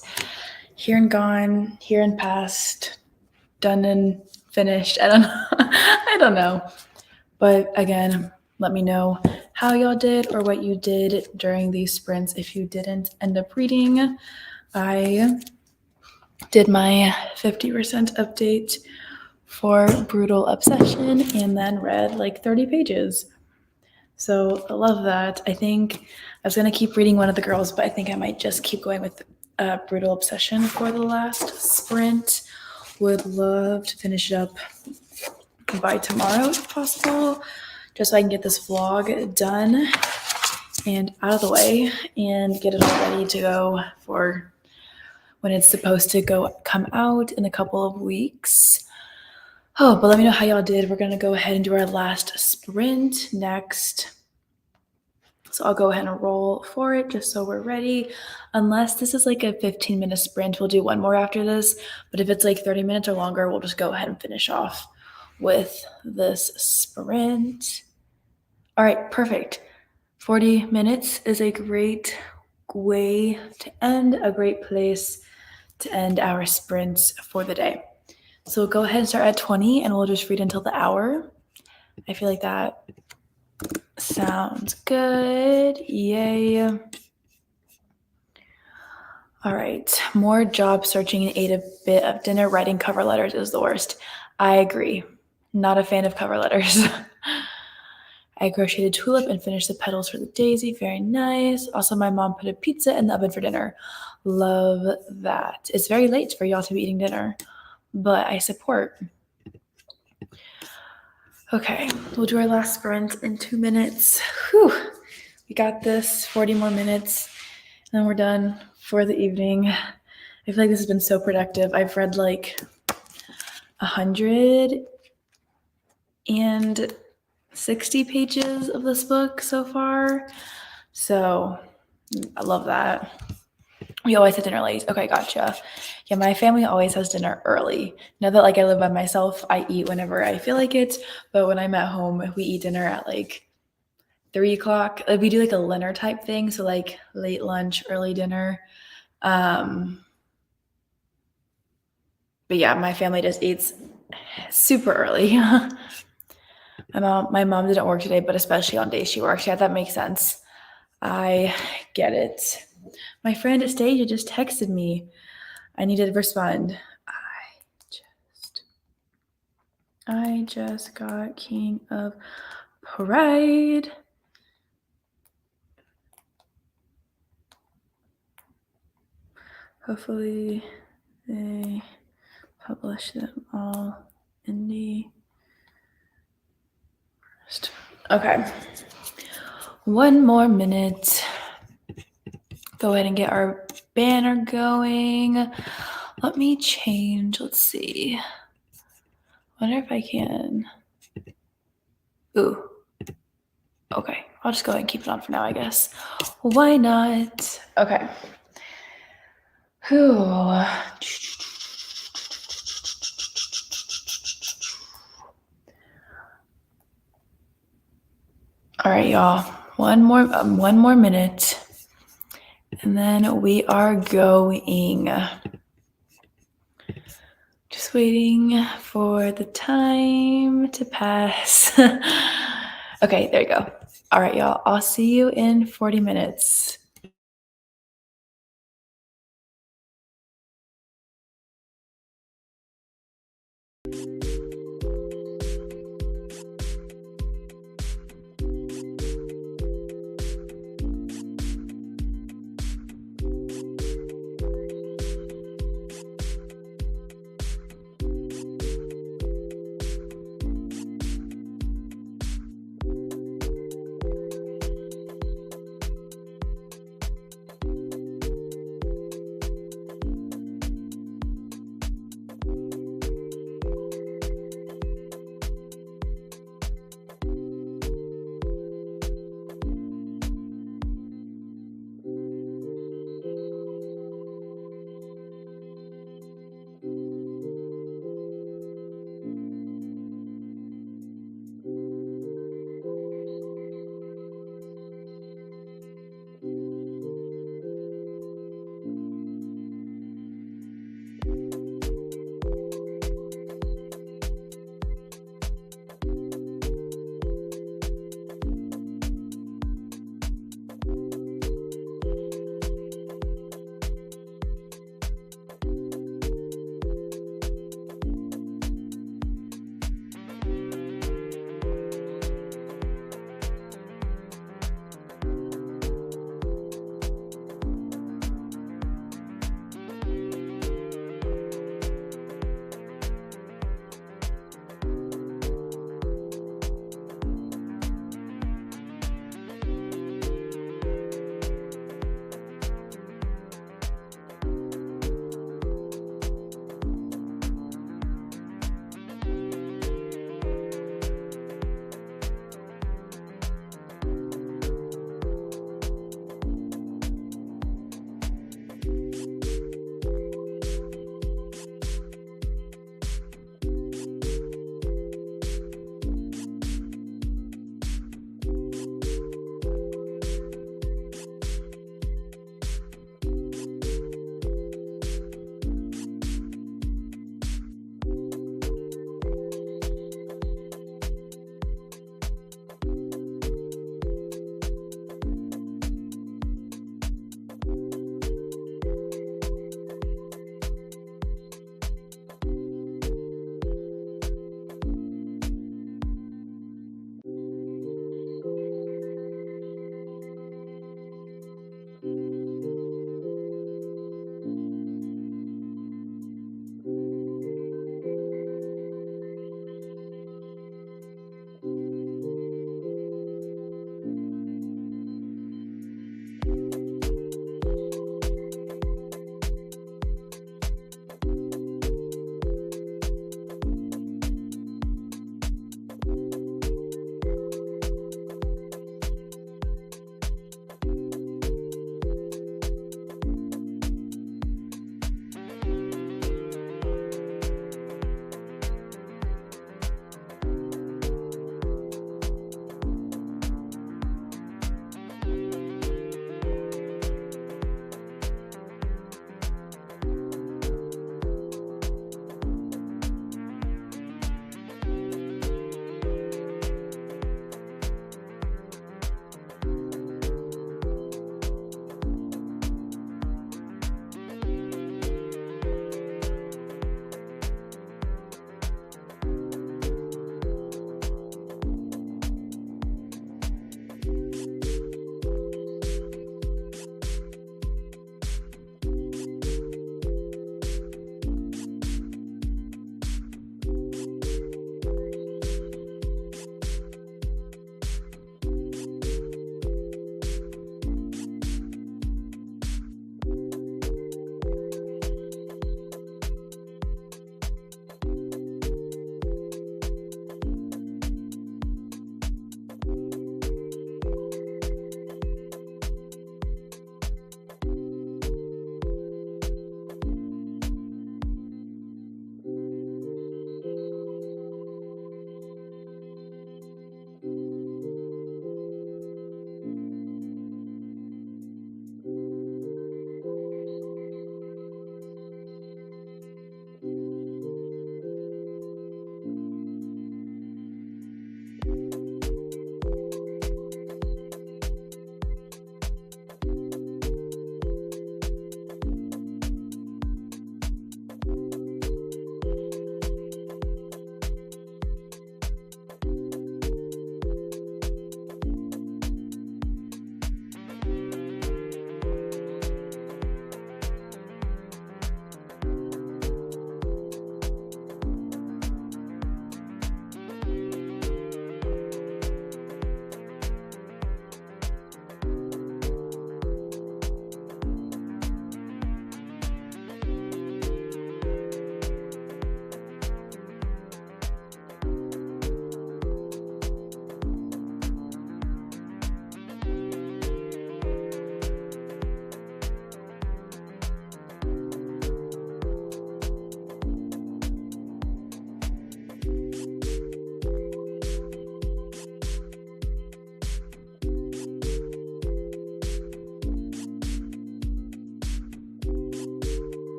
S1: Here and gone, here and past, done and finished. I don't know. I don't know. But again, let me know how y'all did or what you did during these sprints. If you didn't end up reading, I did my 50% update for Brutal Obsession and then read like 30 pages. So I love that. I think I was going to keep reading one of the girls, but I think I might just keep going with Brutal Obsession for the last sprint. Would love to finish it up by tomorrow if possible, just so I can get this vlog done and out of the way and get it all ready to go for when it's supposed to come out in a couple of weeks. Oh, but let me know how y'all did. We're going to go ahead and do our last sprint next. So I'll go ahead and roll for it just so we're ready. Unless this is like a 15-minute sprint, we'll do one more after this. But if it's like 30 minutes or longer, we'll just go ahead and finish off with this sprint. All right, perfect. 40 minutes is a great way to end, a great place to end our sprints for the day. So we'll go ahead and start at 20 and we'll just read until the hour. I feel like that sounds good. Yay. All right. More job searching and ate a bit of dinner. Writing cover letters is the worst. I agree. Not a fan of cover letters. I crocheted a tulip and finished the petals for the daisy. Very nice. Also, my mom put a pizza in the oven for dinner. Love that. It's very late for y'all to be eating dinner, but I support. Okay, we'll do our last sprint in 2 minutes. Whew, we got this, 40 more minutes, and then we're done for the evening. I feel like this has been so productive. I've read like 160 pages of this book so far, so I love that. We always have dinner late. Okay, gotcha. Yeah, my family always has dinner early. Now that like I live by myself, I eat whenever I feel like it. But when I'm at home, we eat dinner at like 3 o'clock. We do like a Leonard type thing. So like late lunch, early dinner. But yeah, my family just eats super early. My mom didn't work today, but especially on days she works. Yeah, that makes sense. I get it. My friend Astasia just texted me. I need to respond. I just got King of Pride. Hopefully they publish them all indie first. Okay. 1 more minute. Go ahead and get our banner going. Let me change. Let's see. Wonder if I can. Ooh. Okay. I'll just go ahead and keep it on for now, I guess. Why not? Okay. Whew. All right, y'all. One more minute. And then we are going. Just waiting for the time to pass. Okay, there you go. All right, y'all. I'll see you in 40 minutes.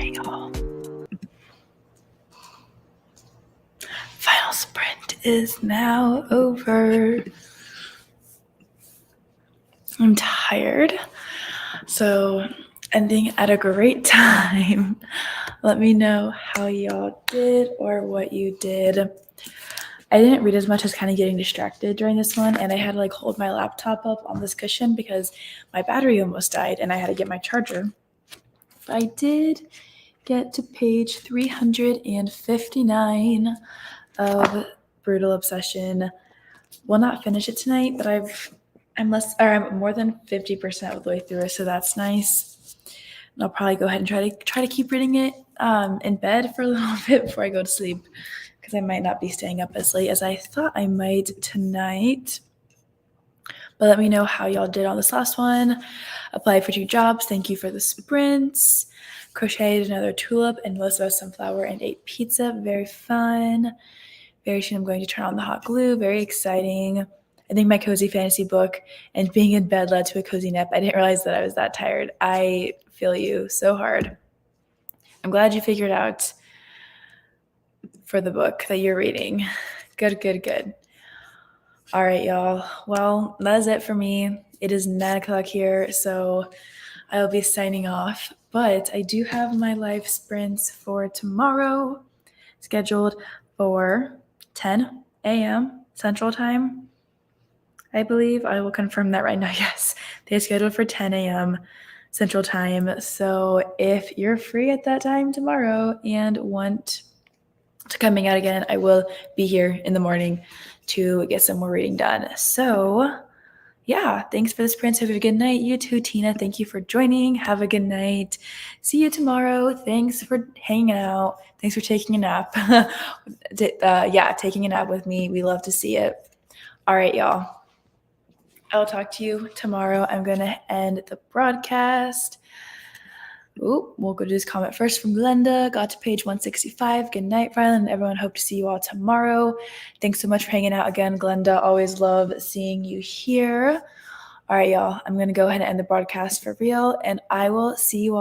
S1: right, y'all. Final sprint is now over. I'm tired. So, ending at a great time. Let me know how y'all did or what you did. I didn't read as much as kind of getting distracted during this one, and I had to hold my laptop up on this cushion because my battery almost died and I had to get my charger. I did get to page 359 of Brutal Obsession. Will not finish it tonight, but I'm more than 50% of the way through it, so that's nice. And I'll probably go ahead and try to keep reading it in bed for a little bit before I go to sleep, because I might not be staying up as late as I thought I might tonight. But let me know how y'all did on this last one. Applied for 2 jobs. Thank you for the sprints. Crocheted another tulip and most of a sunflower and ate pizza. Very fun. Very soon I'm going to turn on the hot glue. Very exciting. I think my cozy fantasy book and being in bed led to a cozy nap. I didn't realize that I was that tired. I feel you so hard. I'm glad you figured out for the book that you're reading. Good. All right, y'all. Well, that is it for me. It is 9 o'clock here, so I will be signing off. But I do have my live sprints for tomorrow scheduled for 10 a.m. Central Time. I believe I will confirm that right now. Yes, they're scheduled for 10 a.m. Central Time. So if you're free at that time tomorrow and want to coming out again, I will be here in the morning to get some more reading done. So yeah, thanks for the sprints. Have a good night. You too, Tina. Thank you for joining. Have a good night. See you tomorrow. Thanks for hanging out. Thanks for taking a nap. Taking a nap with me. We love to see it. All right, y'all. I'll talk to you tomorrow. I'm going to end the broadcast. We'll go to this comment first from Glenda. Got to page 165. Good night, Rylan. Everyone, hope to see you all tomorrow. Thanks so much for hanging out again, Glenda. Always love seeing you here. All right, y'all. I'm going to go ahead and end the broadcast for real, and I will see you all